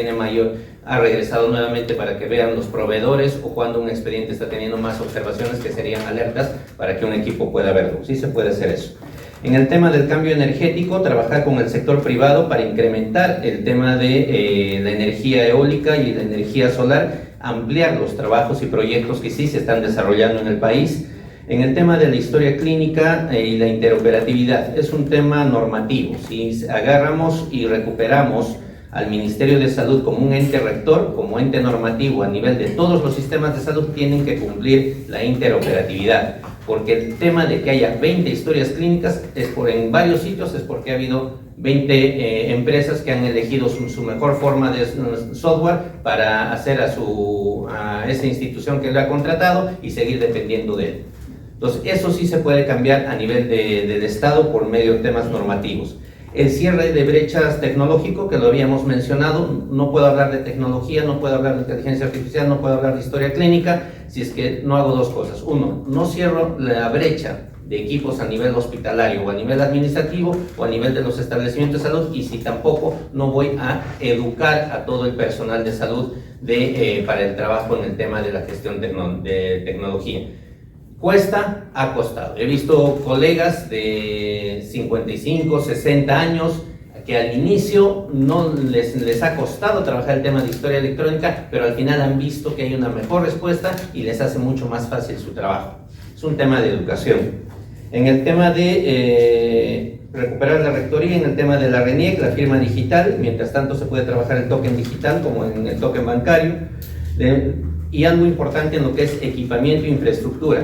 ha regresado nuevamente para que vean los proveedores, o cuando un expediente está teniendo más observaciones que serían alertas para que un equipo pueda verlo. Sí se puede hacer eso. En el tema del cambio energético, trabajar con el sector privado para incrementar el tema de la energía eólica y la energía solar, ampliar los trabajos y proyectos que sí se están desarrollando en el país. En el tema de la historia clínica y la interoperatividad, es un tema normativo. Si agarramos y recuperamos al Ministerio de Salud como un ente rector, como ente normativo a nivel de todos los sistemas de salud, tienen que cumplir la interoperatividad, porque el tema de que haya 20 historias clínicas en varios sitios es porque ha habido 20 empresas que han elegido su mejor forma de software para hacer a esa institución que lo ha contratado y seguir dependiendo de él. Entonces, eso sí se puede cambiar a nivel del Estado por medio de temas normativos. El cierre de brechas tecnológico, que lo habíamos mencionado, no puedo hablar de tecnología, no puedo hablar de inteligencia artificial, no puedo hablar de historia clínica, si es que no hago dos cosas. Uno, no cierro la brecha de equipos a nivel hospitalario o a nivel administrativo o a nivel de los establecimientos de salud, y si tampoco no voy a educar a todo el personal de salud para el trabajo en el tema de la gestión de tecnología. Cuesta, ha costado. He visto colegas de 55, 60 años que al inicio no les ha costado trabajar el tema de historia electrónica, pero al final han visto que hay una mejor respuesta y les hace mucho más fácil su trabajo. Es un tema de educación. En el tema de recuperar la rectoría, en el tema de la RENIEC, la firma digital, mientras tanto se puede trabajar el token digital como en el token bancario. Y algo importante en lo que es equipamiento e infraestructura.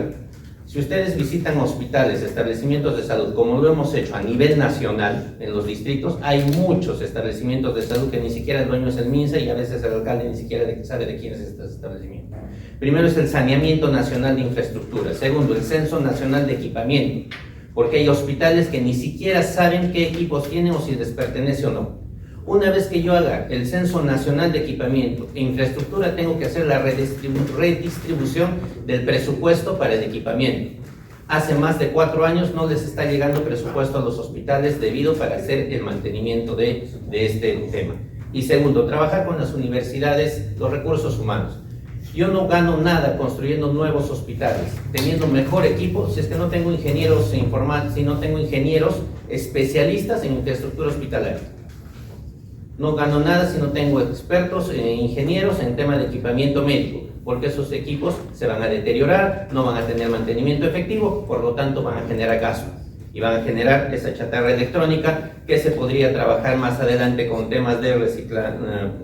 Si ustedes visitan hospitales, establecimientos de salud, como lo hemos hecho a nivel nacional en los distritos, hay muchos establecimientos de salud que ni siquiera el dueño es el MINSA y a veces el alcalde ni siquiera sabe de quién es este establecimiento. Primero es el saneamiento nacional de infraestructura. Segundo, el censo nacional de equipamiento, porque hay hospitales que ni siquiera saben qué equipos tienen o si les pertenece o no. Una vez que yo haga el censo nacional de equipamiento e infraestructura, tengo que hacer la redistribución del presupuesto para el equipamiento. Hace más de 4 años no les está llegando presupuesto a los hospitales debido para hacer el mantenimiento de este tema. Y segundo, trabajar con las universidades, los recursos humanos. Yo no gano nada construyendo nuevos hospitales, teniendo mejor equipo, si es que no tengo ingenieros informáticos, si no tengo ingenieros especialistas en infraestructura hospitalaria. No gano nada si no tengo expertos, ingenieros en tema de equipamiento médico, porque esos equipos se van a deteriorar, no van a tener mantenimiento efectivo, por lo tanto van a generar gasto y van a generar esa chatarra electrónica que se podría trabajar más adelante con temas de reciclar,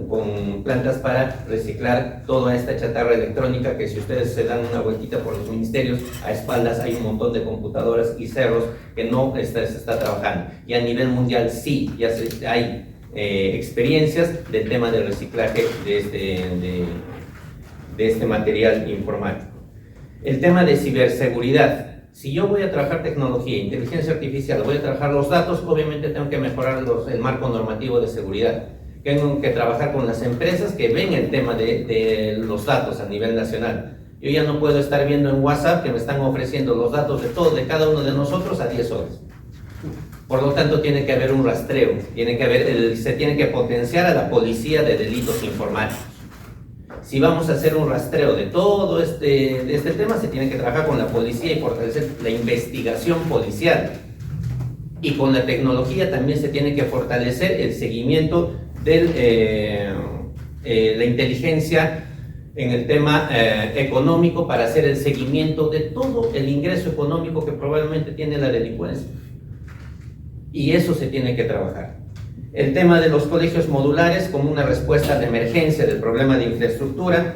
con plantas para reciclar toda esta chatarra electrónica, que si ustedes se dan una vueltita por los ministerios, a espaldas hay un montón de computadoras y cerros que no se está trabajando. Y a nivel mundial sí, ya hay experiencias del tema del reciclaje de este material informático. El tema de ciberseguridad. Si yo voy a trabajar tecnología, inteligencia artificial, voy a trabajar los datos, obviamente tengo que mejorar el marco normativo de seguridad. Tengo que trabajar con las empresas que ven el tema de los datos a nivel nacional. Yo ya no puedo estar viendo en WhatsApp que me están ofreciendo los datos de cada uno de nosotros a 10 horas. Por lo tanto, tiene que haber un rastreo, se tiene que potenciar a la policía de delitos informáticos. Si vamos a hacer un rastreo de todo este tema, se tiene que trabajar con la policía y fortalecer la investigación policial. Y con la tecnología también se tiene que fortalecer el seguimiento de la inteligencia en el tema económico, para hacer el seguimiento de todo el ingreso económico que probablemente tiene la delincuencia. Y eso se tiene que trabajar. El tema de los colegios modulares como una respuesta de emergencia del problema de infraestructura.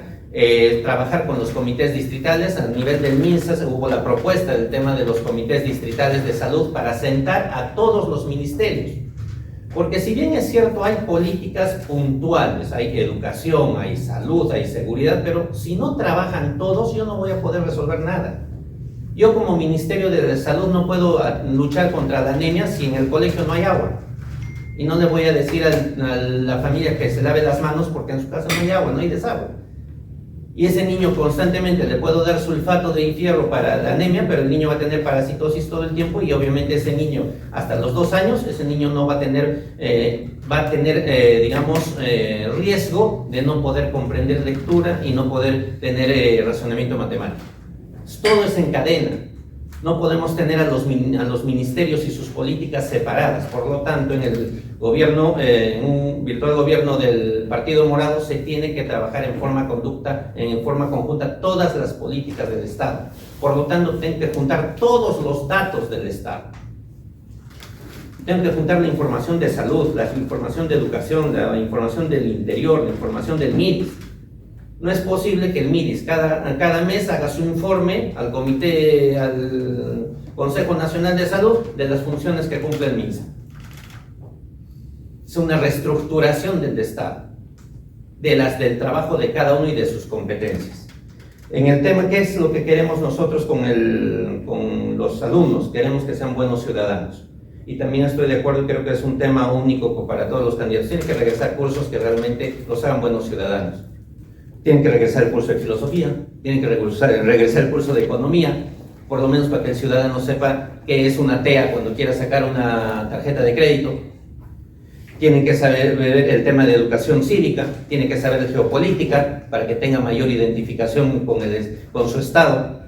Trabajar con los comités distritales. A nivel del MINSA hubo la propuesta del tema de los comités distritales de salud para sentar a todos los ministerios. Porque si bien es cierto, hay políticas puntuales, hay educación, hay salud, hay seguridad, pero si no trabajan todos, yo no voy a poder resolver nada. Yo como Ministerio de Salud no puedo luchar contra la anemia si en el colegio no hay agua. Y no le voy a decir a la familia que se lave las manos porque en su casa no hay agua, no hay desagüe. Y ese niño constantemente le puedo dar sulfato de hierro para la anemia, pero el niño va a tener parasitosis todo el tiempo y obviamente ese niño, hasta los 2 años, ese niño no va a tener, riesgo de no poder comprender lectura y no poder tener razonamiento matemático. Todo es en cadena. No podemos tener a los ministerios y sus políticas separadas. Por lo tanto, en el gobierno, en un virtual gobierno del Partido Morado, se tiene que trabajar en forma conjunta todas las políticas del Estado. Por lo tanto, tengo que juntar todos los datos del Estado. Tengo que juntar la información de salud, la información de educación, la información del interior, la información del MIDIS. No es posible que el MIDIS cada mes haga su informe al Consejo Nacional de Salud de las funciones que cumple el MINSA. Es una reestructuración del Estado, del trabajo de cada uno y de sus competencias. En el tema, ¿qué es lo que queremos nosotros con los alumnos? Queremos que sean buenos ciudadanos. Y también estoy de acuerdo, creo que es un tema único para todos los candidatos. Tienen que regresar cursos que realmente los hagan buenos ciudadanos. Tienen que regresar el curso de filosofía, tienen que regresar el curso de economía, por lo menos para que el ciudadano sepa qué es una TEA cuando quiera sacar una tarjeta de crédito. Tienen que saber ver el tema de educación cívica, tienen que saber de geopolítica para que tenga mayor identificación con su estado.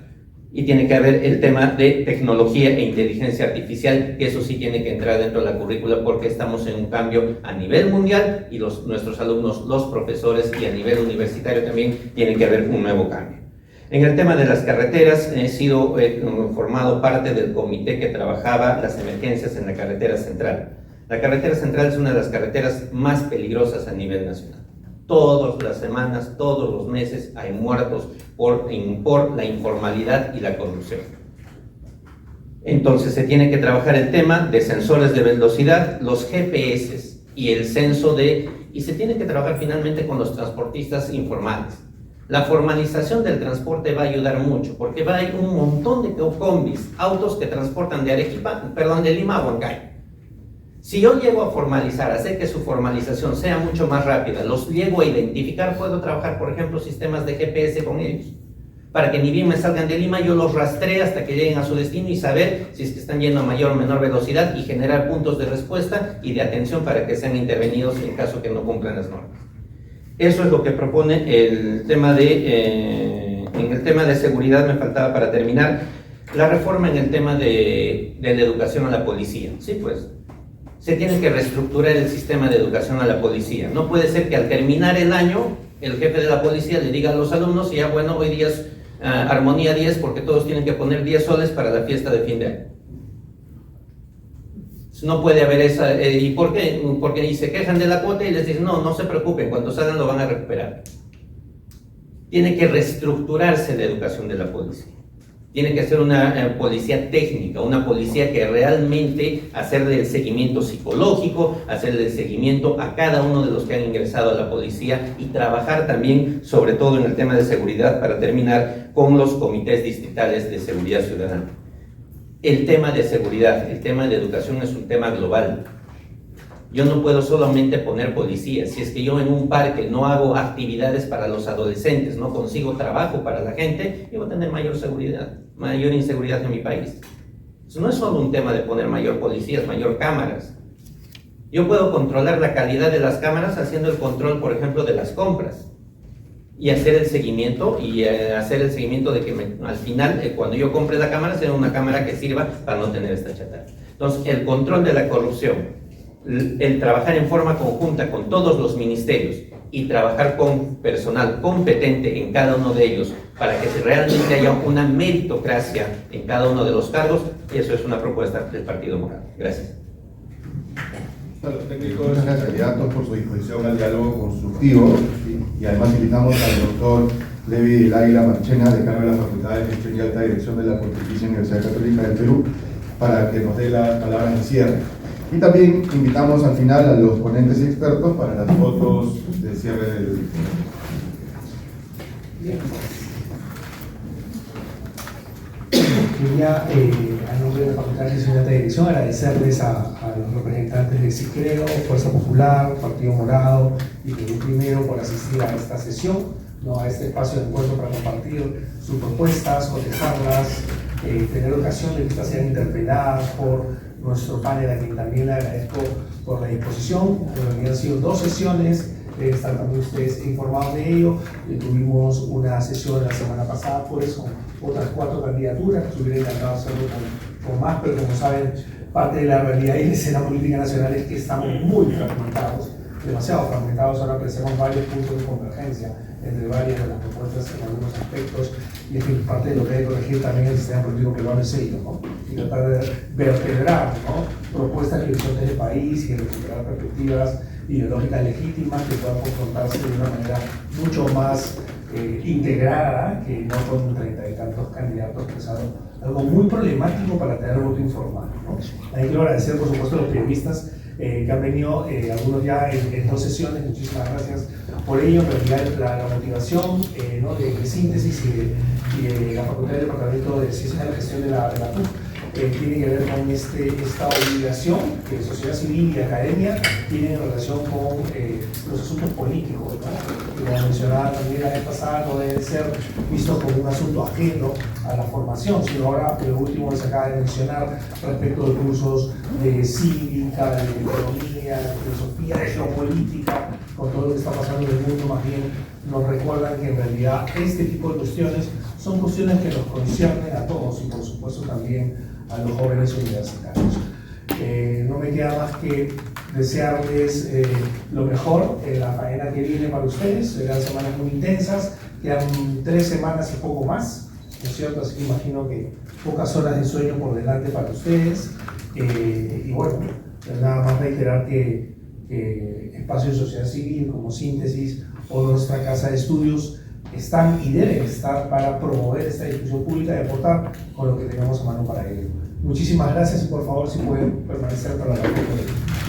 Y tiene que haber el tema de tecnología e inteligencia artificial, que eso sí tiene que entrar dentro de la currícula porque estamos en un cambio a nivel mundial y nuestros alumnos, los profesores y a nivel universitario también tiene que haber un nuevo cambio. En el tema de las carreteras, he formado parte del comité que trabajaba las emergencias en la carretera central. La carretera central es una de las carreteras más peligrosas a nivel nacional. Todas las semanas, todos los meses hay muertos por la informalidad y la corrupción. Entonces se tiene que trabajar el tema de sensores de velocidad, los GPS y el censo y se tiene que trabajar finalmente con los transportistas informales. La formalización del transporte va a ayudar mucho porque hay un montón de combis, autos que transportan de Lima a Huancayo. Si yo llego a formalizar, hacer que su formalización sea mucho más rápida, los llego a identificar, puedo trabajar, por ejemplo, sistemas de GPS con ellos, para que ni bien me salgan de Lima, yo los rastree hasta que lleguen a su destino y saber si es que están yendo a mayor o menor velocidad y generar puntos de respuesta y de atención para que sean intervenidos en caso que no cumplan las normas. Eso es lo que propone el tema en el tema de seguridad. Me faltaba para terminar la reforma en el tema de la educación a la policía. Sí, pues se tiene que reestructurar el sistema de educación a la policía. No puede ser que al terminar el año el jefe de la policía le diga a los alumnos, ya bueno, hoy día es armonía 10 porque todos tienen que poner 10 soles para la fiesta de fin de año. No puede haber esa. ¿Y por qué? Porque se quejan de la cuota y les dicen, no se preocupen, cuando salgan lo van a recuperar. Tiene que reestructurarse la educación de la policía. Tiene que ser una policía técnica, una policía que realmente hacerle el seguimiento psicológico, hacerle el seguimiento a cada uno de los que han ingresado a la policía y trabajar también, sobre todo en el tema de seguridad, para terminar con los comités distritales de seguridad ciudadana. El tema de seguridad, el tema de educación es un tema global. Yo no puedo solamente poner policías. Si es que yo en un parque no hago actividades para los adolescentes, no consigo trabajo para la gente, yo voy a tener mayor inseguridad en mi país. Eso no es solo un tema de poner mayor policías, mayor cámaras. Yo puedo controlar la calidad de las cámaras haciendo el control, por ejemplo, de las compras y hacer el seguimiento de que al final, cuando yo compre la cámara, sea una cámara que sirva para no tener esta chatarra. Entonces, el control de la corrupción, el trabajar en forma conjunta con todos los ministerios y trabajar con personal competente en cada uno de ellos para que realmente haya una meritocracia en cada uno de los cargos, y eso es una propuesta del Partido Morado. Gracias. Los técnicos, gracias candidatos por su disposición al diálogo constructivo y además invitamos al doctor Levi del Águila Marchena, decano de la Facultad de Gestión y Alta Dirección de la Pontificia Universidad Católica del Perú, para que nos dé las palabras de cierre. Y también invitamos al final a los ponentes y expertos para las fotos de cierre del Quería, a nombre de la Facultad de Gestión y Alta Dirección, agradecerles a los representantes de CICREO, Fuerza Popular, Partido Morado y Perú Primero por asistir a esta sesión, ¿no? A este espacio de encuentro para compartir sus propuestas, cotejarlas, tener ocasión de que estas sean interpeladas por nuestro panel, a quien también le agradezco por la disposición. Han sido 2 sesiones. Están también ustedes informados de ello. Tuvimos una sesión la semana pasada, pues, con otras 4 candidaturas, que hubiera encantado hacerlo con más, pero como saben, parte de la realidad y la escena política nacional es que estamos muy fragmentados, demasiado fragmentados. Ahora apreciamos varios puntos de convergencia entre varias de las propuestas en algunos aspectos, y es que parte de lo que hay que corregir también el sistema político peruano es ello, ¿no? Y tratar de vertebrar, ¿no?, propuestas de horizontes de país y recuperar perspectivas ideológicas legítimas que puedan confrontarse de una manera mucho más integrada, que no con 30 y tantos candidatos, que es algo muy problemático para tener voto informado, ¿no? Hay que agradecer, por supuesto, a los periodistas que han venido, algunos ya en 2 sesiones. Muchísimas gracias por ello. En realidad, la motivación, ¿no?, de síntesis y de la Facultad del Departamento de Ciencias de la Gestión de la PUC tiene que ver con esta obligación que sociedad civil y academia tienen en relación con los asuntos políticos, ¿no? Y como mencionaba también la vez pasada, no debe ser visto como un asunto ajeno a la formación, sino ahora, lo último que se acaba de mencionar respecto de cursos de cívica, de economía, de filosofía, de geopolítica, con todo lo que está pasando en el mundo, más bien nos recuerdan que en realidad este tipo de cuestiones son cuestiones que nos conciernen a todos y por supuesto también a los jóvenes universitarios. No me queda más que desearles lo mejor en la faena que viene para ustedes. Serán semanas muy intensas, quedan 3 semanas y poco más, ¿no es cierto? Así que imagino que pocas horas de sueño por delante para ustedes. Y bueno, nada más reiterar que Espacio de Sociedad Civil como Síntesis o nuestra Casa de Estudios están y deben estar para promover esta discusión pública y aportar con lo que tengamos a mano para ello. Muchísimas gracias y por favor, si pueden permanecer para la foto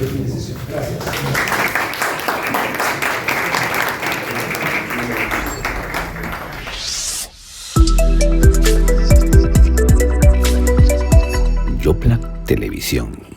de fin de sesión. Gracias. Yoplac Televisión.